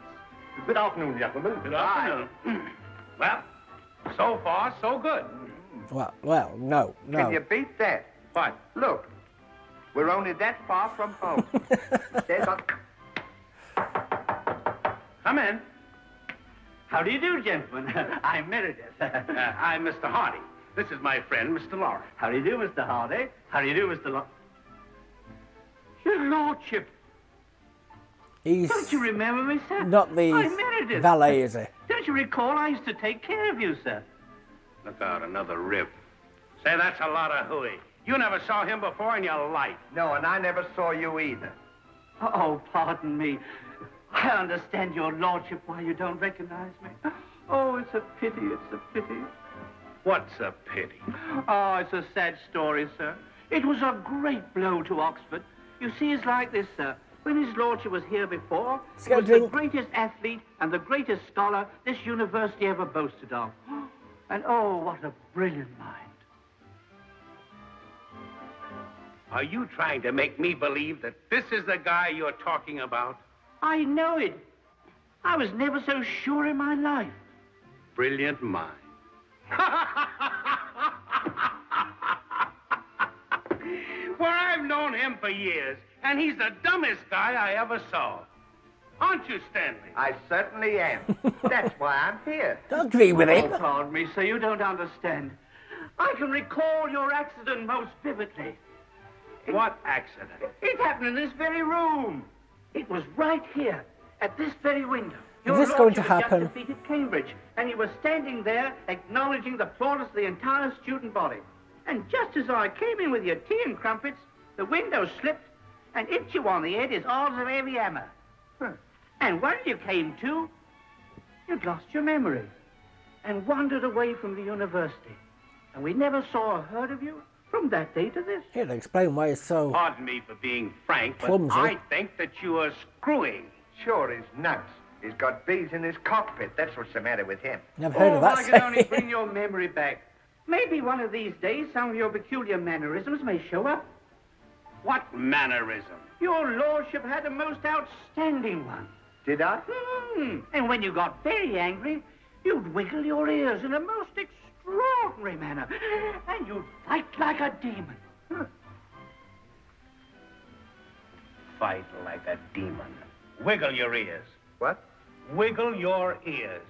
S8: Good afternoon, gentlemen.
S7: Good afternoon. Well, so far, so good.
S3: Well, no.
S1: Can you beat that?
S7: What?
S1: Look, we're only that far from home. There's a...
S7: Come in.
S10: How do you do, gentlemen? I'm Meredith.
S7: I'm Mr. Hardy. This is my friend, Mr. Laurel.
S10: How do you do, Mr. Hardy? How do you do, Mr. Your Lordship.
S3: He's
S10: Don't you remember me, sir?
S3: not the
S10: I'm Meredith.
S3: valet, is he?
S10: Don't you recall I used to take care of you, sir?
S7: Look out, another rib. Say, that's a lot of hooey. You never saw him before in your life.
S1: No, and I never saw you either.
S10: Oh, pardon me. I understand, Your Lordship, why you don't recognize me. Oh, it's a pity, it's a pity.
S7: What's a pity?
S10: Oh, it's a sad story, sir. It was a great blow to Oxford. You see, it's like this, sir. When His Lordship was here before, he was the greatest athlete and the greatest scholar this university ever boasted of. And oh, what a brilliant mind.
S7: Are you trying to make me believe that this is the guy you're talking about?
S10: I know it. I was never so sure in my life.
S7: Brilliant mind. Where I known him for years, and he's the dumbest guy I ever saw. Aren't you, Stanley?
S1: I certainly am. That's why I'm here.
S3: Don't agree with him.
S10: Oh, pardon me, sir, you don't understand. I can recall your accident most vividly.
S7: What accident?
S10: It happened in this very room. It was right here, at this very window.
S3: Is this going to happen?
S10: Just defeated Cambridge, and you were standing there acknowledging the plaudits of the entire student body. And just as I came in with your tea and crumpets, the window slipped and hit you on the head as hard as a heavy hammer. And when you came to, you'd lost your memory and wandered away from the university. And we never saw or heard of you from that day to this.
S3: He'll explain why it's so
S7: Pardon me for being frank, but
S3: clumsy.
S7: I think that you are screwing.
S1: Sure, he's nuts. He's got bees in his cockpit. That's what's the matter with him.
S3: Never heard of
S10: I
S3: that
S10: can only
S3: saying.
S10: bring your memory back. Maybe one of these days some of your peculiar mannerisms may show up.
S7: What mannerism?
S10: Your lordship had a most outstanding one.
S1: Did I?
S10: And when you got very angry, you'd wiggle your ears in a most extraordinary manner. And you'd fight like a demon.
S7: Fight like a demon. Wiggle your ears.
S1: What?
S7: Wiggle your ears.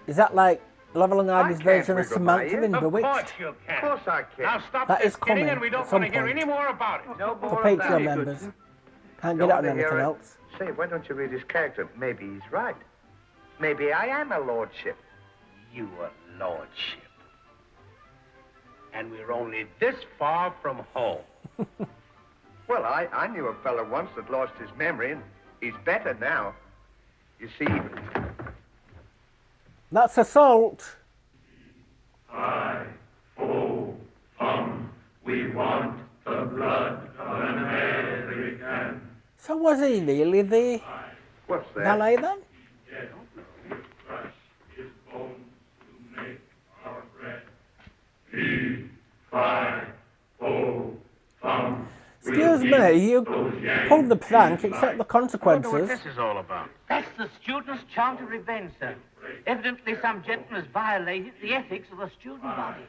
S3: Is that like LAUREL and HARDY's
S1: I can't
S3: version of
S1: wiggle my
S3: Samantha
S1: ears.
S3: in
S7: Of course
S3: Bewitched?
S7: you can.
S1: Of course I can.
S7: Now stop
S3: That
S7: this
S3: is
S7: kidding,
S3: coming
S7: and we
S3: at
S7: don't
S3: some
S7: want to hear
S3: point.
S7: any more about it.
S1: No
S3: For
S1: more of that.
S3: Patreon members. Can't get
S1: Don't
S3: on
S1: wanna hear
S3: anything
S1: it.
S3: else.
S1: Say, why don't you read his character? Maybe he's right. Maybe I am a lordship.
S7: You a lordship. And we're only this far from home.
S1: Well, I knew a fellow once that lost his memory, and he's better now. You see,
S3: That's assault.
S2: We want the blood of an American.
S3: So was he really the
S1: what's that?
S3: valet then?
S2: Crush his bones to make our bread. Fee, fi, fo, fum.
S3: Excuse me, you pulled the prank, accept the
S7: I wonder what
S3: consequences.
S7: this is all about.
S10: That's the students' chant of revenge, sir. Evidently some gentleman has violated the ethics of the student body.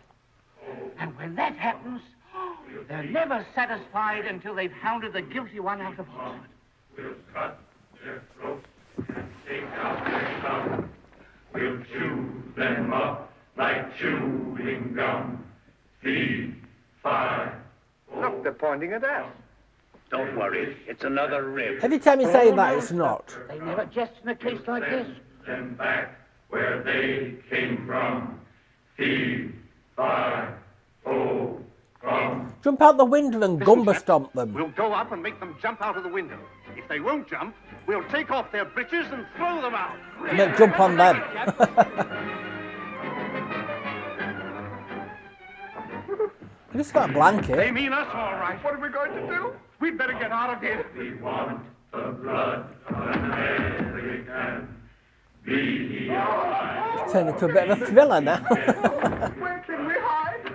S10: And when that happens, they're never satisfied until they've hounded the guilty one out of Oxford.
S2: We'll cut their throats and take out their tongue. We'll chew them up like chewing gum. Fee, fi,
S1: Look, they're pointing at us.
S7: Don't worry, it's another rib.
S3: Every time you say that, it's not.
S10: They never jest in a case like this.
S2: them back where they came from. Fee, fi, fo, fum.
S3: Jump out the window and gumba stomp them.
S8: We'll go up and make them jump out of the window. If they won't jump, we'll take off their breeches and throw them out.
S3: And then jump on them. I just got a
S7: They
S3: blanket.
S7: mean us all right. What are we going to do? We'd better get out of here.
S2: We want the blood of an American. Be he alive.
S3: Turned into a bit of a thriller now.
S1: Where can we hide?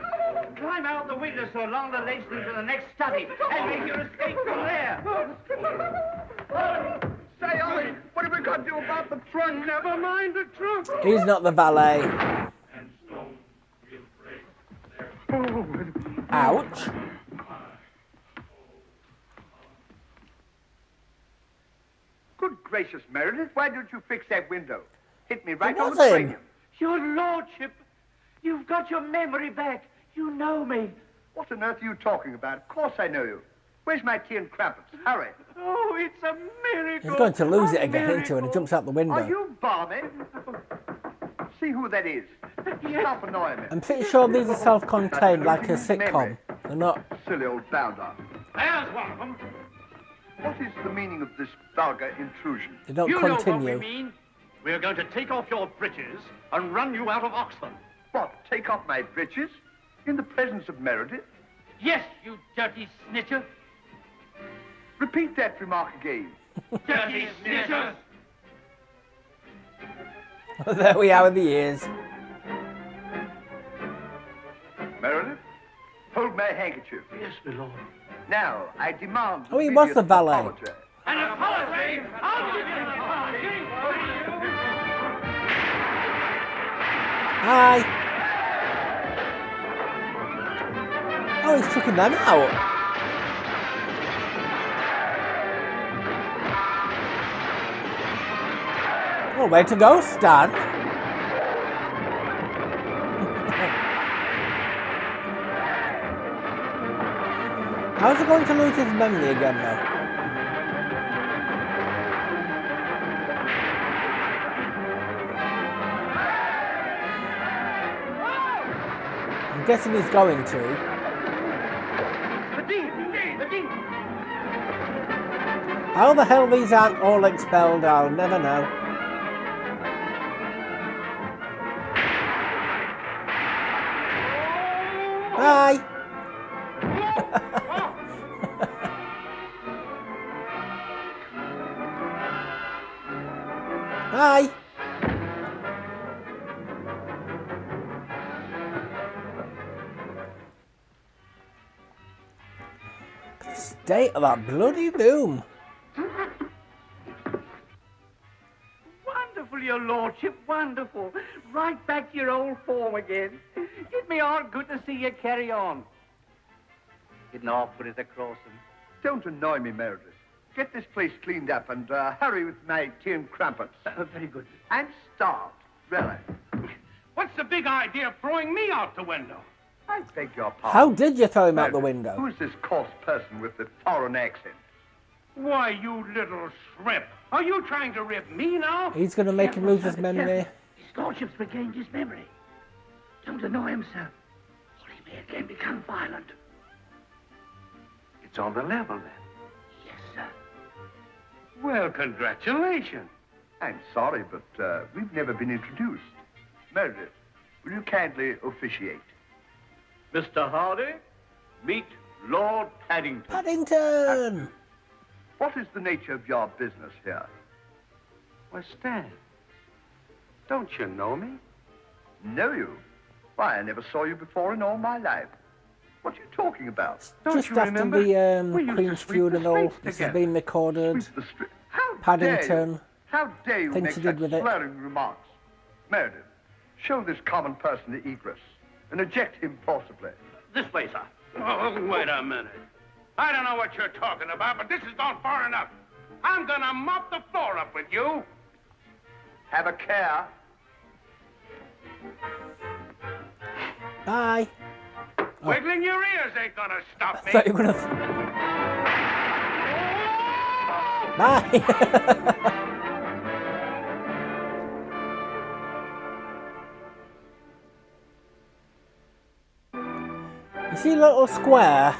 S10: Climb out the window so along the legs into the next study and make your escape from there.
S1: Say, Ollie, what have we got to do about the trunk?
S7: Never mind the trunk.
S3: He's not the valet.
S2: And stones will break their
S3: Ouch.
S1: Good gracious, Meredith, why don't you fix that window? Hit me right
S3: It
S1: on
S3: was
S1: the
S3: him.
S1: cranium.
S10: Your lordship, you've got your memory back. You know me.
S1: What on earth are you talking about? Of course I know you. Where's my tea and crumpets? Hurry.
S10: Oh, it's a miracle.
S3: He's going to lose it
S10: A
S3: again, into when he
S10: miracle.
S3: jumps out the
S1: Are
S3: window.
S1: you balmy? See who that is. Stop annoying me.
S3: I'm pretty sure these are self-contained, like a sitcom. They're not.
S1: Silly old bounder.
S7: There's one of them.
S1: What is the meaning of this vulgar intrusion?
S3: They don't
S8: You know what we
S3: continue.
S8: mean. We're going to take off your breeches and run you out of Oxford.
S1: What, take off my breeches? In the presence of Meredith?
S10: Yes, you dirty snitcher.
S1: Repeat that remark again.
S10: Dirty snitcher.
S3: There we are with the ears.
S1: Meredith, hold my handkerchief.
S10: Yes, my lord.
S1: Now, I demand...
S3: Oh, he was the
S1: immediate
S3: valet.
S1: apology.
S10: An apology? I'll give you an apology.
S3: Hi. Oh, he's chucking them out. Oh, way to go, Stan. How's he going to lose his memory again, though? I'm guessing he's going to.
S10: The Dean! The Dean!
S3: How the hell these aren't all expelled, I'll never know. Bye! Bye! The state of that bloody room.
S10: Wonderful, your lordship, wonderful. Right back to your old form again. Give me all good to see you carry on. Getting awkward as a crossing.
S1: Don't annoy me, Meredith. Get this place cleaned up and hurry with my tea and crumpets.
S10: Very good.
S1: I'm starved, really.
S7: What's the big idea of throwing me out the window?
S1: I beg your pardon.
S3: How did you throw him out the
S1: Meredith,
S3: window?
S1: Who's this coarse person with the foreign accent?
S7: Why, you little shrimp. Are you trying to rip me now?
S3: He's going to make him lose his memory.
S10: His lordship's regained his memory. Don't annoy him, sir, or he may again become violent.
S7: It's on the level, then.
S10: Yes, sir.
S7: Well, congratulations.
S1: I'm sorry, but we've never been introduced. Meredith, will you kindly officiate?
S8: Mr. Hardy, meet Lord Paddington.
S3: Paddington!
S1: What is the nature of your business here?
S7: Well, Stan, don't you know me?
S1: Know you? Why, I never saw you before in all my life. What are you talking about?
S7: Don't
S3: Just
S7: you
S3: after
S7: remember?
S3: the
S7: We used to
S3: Queen's
S7: sweep the
S3: funeral,
S7: streets
S3: this has
S7: together.
S3: been recorded.
S1: Sweep the street. How dare
S3: Paddington.
S1: you? How dare you
S3: Things
S1: make
S3: he did
S1: such
S3: with it.
S1: slurring remarks? Meredith, show this common person the egress and eject him forcibly.
S10: This way, sir.
S7: Oh, wait a minute. I don't know what you're talking about, but this has gone far enough. I'm gonna mop the floor up with you.
S1: Have a care.
S3: Bye.
S7: Wiggling your ears ain't gonna stop
S3: I
S7: me.
S3: thought you were going to... Bye! You see a little square?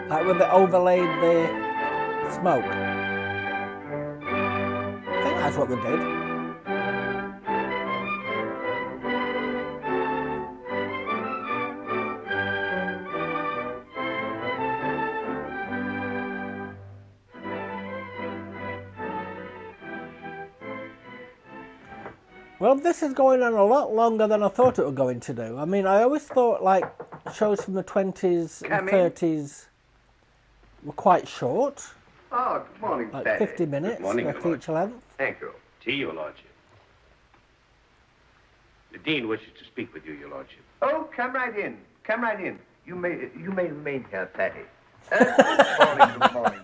S3: Like where they overlaid the smoke. I think that's what they did. Well, this is going on a lot longer than I thought it was going to do. I mean, I always thought, like, shows from the 20s and 30s were quite short.
S1: Oh, good morning,
S3: Like
S1: Betty.
S3: 50 minutes
S7: Good morning,
S3: for
S7: Your
S3: feature length.
S1: Thank you.
S7: Tea, Your Lordship. The Dean wishes to speak with you, Your Lordship.
S1: Oh, come right in. Come right in. You may remain here, Patty. Good morning, good morning.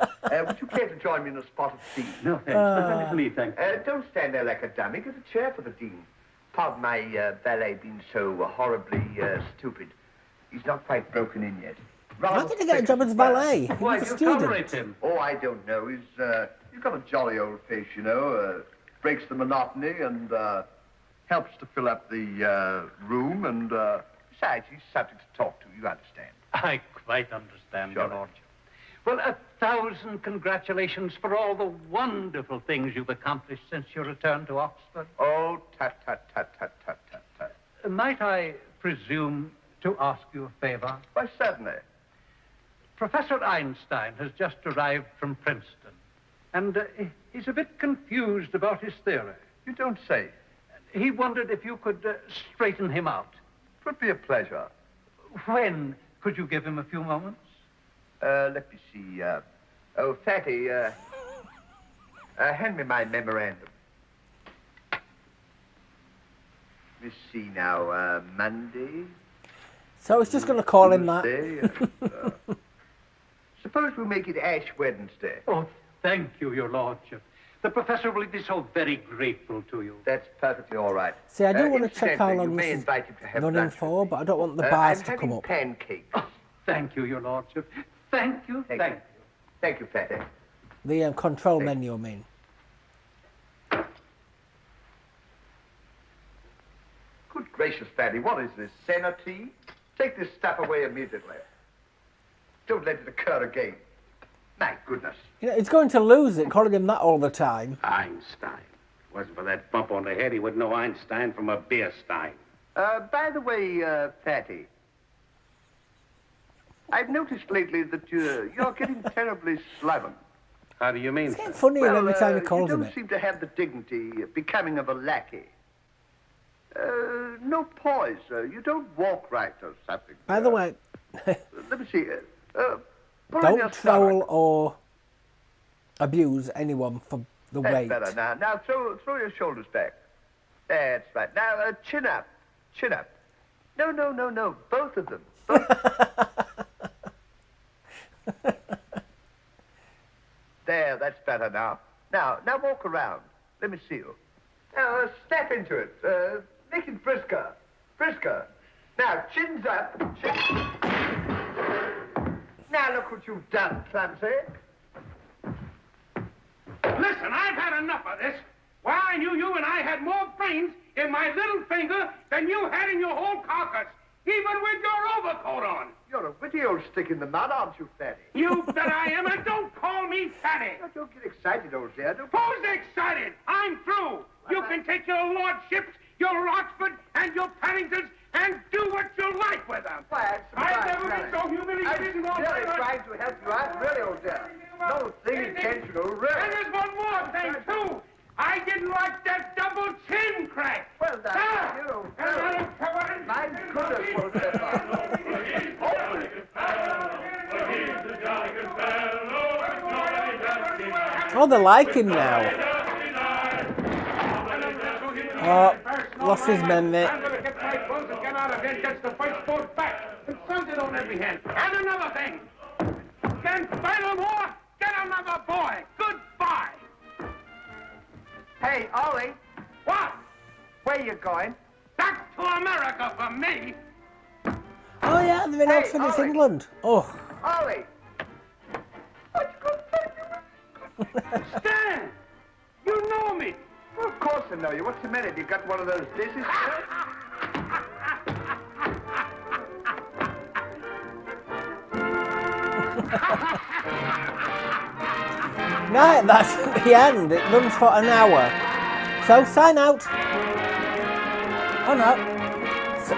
S1: Would you care to join me in a spot of tea?
S8: No, thanks. Me, thanks.
S1: Don't stand there like a dummy. Get a chair for the Dean. Pardon my valet being so horribly stupid. He's not quite broken in yet.
S3: How did he get a job as valet? He
S8: Why
S3: was
S8: do
S3: a
S8: you tolerate
S3: student.
S8: him?
S1: Oh, I don't know. He's got a jolly old face, you know. Breaks the monotony and helps to fill up the room. And besides, he's subject to talk to. You understand?
S10: I quite understand,
S1: Sure.
S10: Your Lordship. Well, 1,000 congratulations for all the wonderful things you've accomplished since your return to Oxford.
S1: Oh, tut, tut, tut, tut, tut, tut, tut.
S10: Might I presume to ask you a favor?
S1: Why, certainly.
S10: Professor Einstein has just arrived from Princeton, and he's a bit confused about his theory.
S1: You don't say.
S10: He wondered if you could straighten him out.
S1: It would be a pleasure.
S10: When could you give him a few moments?
S1: Let me see. Oh, Fatty, hand me my memorandum. me see now. Monday.
S3: So it's just going to call him that.
S1: Suppose we make it Ash Wednesday.
S7: Oh, thank you, your lordship. The professor will be so very grateful to you.
S1: That's perfectly all right.
S3: See, I do want to check how long
S1: this
S3: is running for, but I don't want the
S1: I'm
S3: bars to
S1: having
S3: come up.
S1: pancakes.
S7: Oh, thank you, your lordship. Thank you, thank you.
S1: Thank you, Fatty.
S3: The control menu, I mean.
S1: Good gracious, Fatty, what is this, Senna tea? Take this stuff away immediately. Don't let it occur again. My goodness.
S3: You know, he's going to lose it, calling him that all the time.
S7: Einstein. Wasn't for that bump on the head, he wouldn't know Einstein from a beer stein.
S1: By the way, Fatty, I've noticed lately that you're getting terribly sloven.
S7: How do you mean?
S3: It's getting funnier every time he calls him
S1: you don't seem to have the dignity becoming of a lackey. No poise. You don't walk right or something.
S3: By the way,
S1: let me see. Pull in your
S3: don't
S1: stomach.
S3: troll or abuse anyone for the
S1: That's
S3: weight.
S1: better. Now throw your shoulders back. That's right. Now chin up. Chin up. No. Both of them. There, that's better now. Now walk around. Let me see you. Now step into it. Make it brisker. Brisker. Now chins up. Now look what you've done, clumsy.
S7: Listen, I've had enough of this. Why, I knew you and I had more brains in my little finger than you had in your whole carcass, even with your overcoat on.
S1: You're a witty old stick in the mud, aren't you, Fatty?
S7: You bet I am, and don't call me fatty.
S1: Now, don't get excited, old dear.
S7: Who's excited? I'm through. You can take your lordships, your Oxford, and your Paddingtons, and do what you like with them.
S1: Why,
S7: I've never been so humiliated in all my
S1: really
S7: life.
S1: trying to help you out, really, old dear. No thing intentional, really.
S7: And there's one more thing, too. I didn't like that double chin crack.
S1: Well, that's you know, my goodness, old
S3: Oh, they like him now. Oh, lost his memory.
S7: I'm going to get my clothes and get out of here, gets the first boat back. And sons it on every hand. And another thing. Can fight no more, get another boy. Goodbye.
S1: Hey, Ollie.
S7: What?
S1: Where you going?
S7: Back to America for me.
S3: Oh yeah, they're in Oxford, it's
S1: Ollie.
S3: England. Oh.
S1: Ollie. What's going on?
S7: Stan, you know me.
S1: Well, of course I know you. What's the matter? You got one of those dishes?
S3: No, that's the end. It runs for an hour. So sign out. Oh no.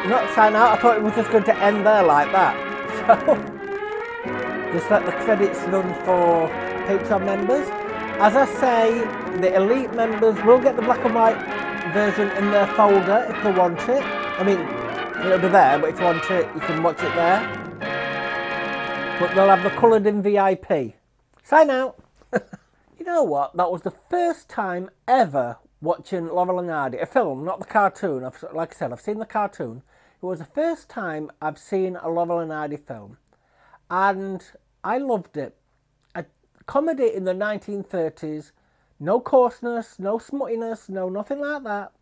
S3: Not sign out. I thought it was just going to end there like that. So just let the credits run for Patreon members. As I say, the elite members will get the black and white version in their folder if they want it. I mean, it'll be there, but if you want it, you can watch it there. But they'll have the coloured in VIP. Sign out. You know what? That was the first time ever watching Laurel and Hardy, a film, not the cartoon. Like I said, I've seen the cartoon. It was the first time I've seen a Laurel and Hardy film. And I loved it. A comedy in the 1930s. No coarseness, no smuttiness, no nothing like that.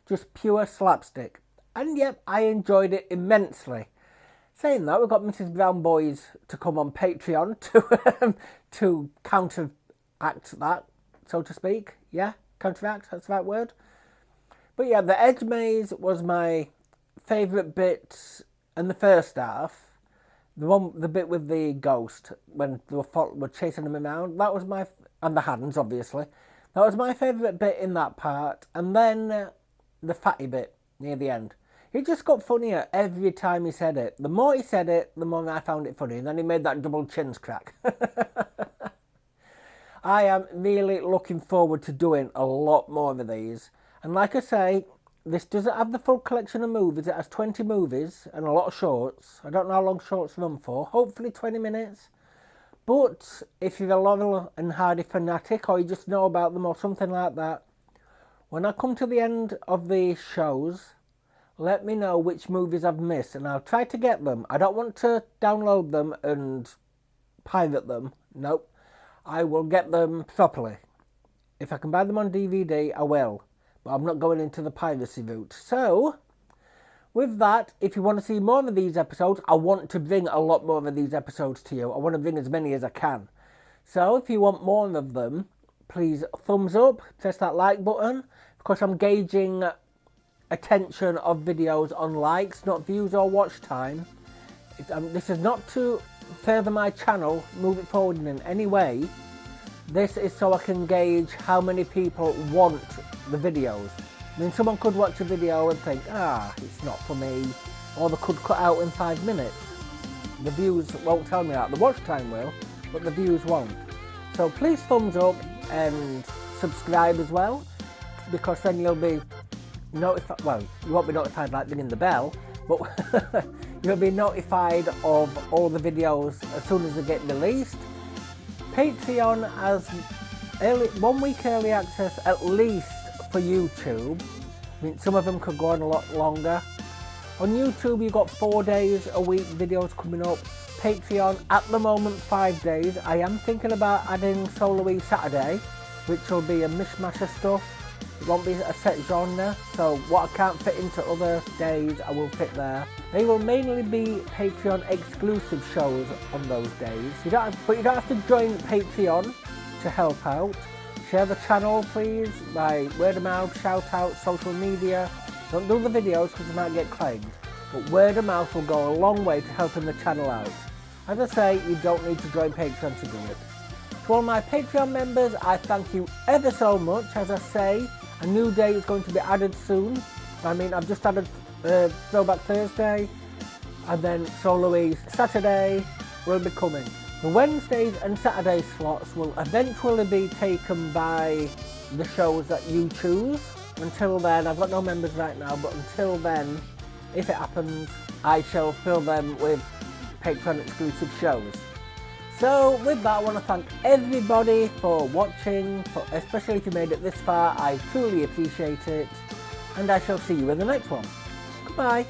S3: Just pure slapstick. And yep, I enjoyed it immensely. Saying that, we've got Mrs. Brown Boys to come on Patreon to counteract that, so to speak. Yeah, counteract, that's the right word. But yeah, the Edge Maze was my favourite bit in the first half. The bit with the ghost, when they were chasing him around, that was my... And the hands, obviously. That was my favourite bit in that part. And then the fatty bit near the end. It just got funnier every time he said it. The more he said it, the more I found it funny. And then he made that double chins crack. I am really looking forward to doing a lot more of these. And like I say, this doesn't have the full collection of movies. It has 20 movies and a lot of shorts. I don't know how long shorts run for. Hopefully 20 minutes. But if you're a Laurel and Hardy fanatic or you just know about them or something like that, when I come to the end of the shows, let me know which movies I've missed and I'll try to get them. I don't want to download them and pirate them. Nope. I will get them properly. If I can buy them on DVD, I will. But I'm not going into the piracy route. So, with that, if you want to see more of these episodes, I want to bring a lot more of these episodes to you. I want to bring as many as I can. So, if you want more of them, please thumbs up, press that like button. Because I'm gauging attention of videos on likes, not views or watch time. This is not to further my channel, move it forward in any way. This is so I can gauge how many people want the videos. I mean, someone could watch a video and think, it's not for me. Or they could cut out in 5 minutes. The views won't tell me that. The watch time will, but the views won't. So please thumbs up and subscribe as well, because then you'll be notified. Well, you won't be notified like ringing the bell, but you'll be notified of all the videos as soon as they get released. Patreon has 1 week early access at least for YouTube. I mean, some of them could go on a lot longer. On YouTube, you've got 4 days a week videos coming up. Patreon, at the moment, 5 days. I am thinking about adding Solo Saturday, which will be a mishmash of stuff. It won't be a set genre, so what I can't fit into other days, I will fit there. They will mainly be Patreon exclusive shows on those days. But you don't have to join Patreon to help out. Share the channel, please, by word of mouth, shout out, social media. Don't do the videos because you might get claimed. But word of mouth will go a long way to helping the channel out. As I say, you don't need to join Patreon to do it. To all my Patreon members, I thank you ever so much. As I say, a new day is going to be added soon. I mean, I've just added Throwback Thursday, and then Solo Saturday will be coming. The Wednesdays and Saturday slots will eventually be taken by the shows that you choose. Until then, I've got no members right now, but until then, if it happens, I shall fill them with Patreon exclusive shows. So with that, I want to thank everybody for watching, especially if you made it this far. I truly appreciate it, and I shall see you in the next one. Goodbye.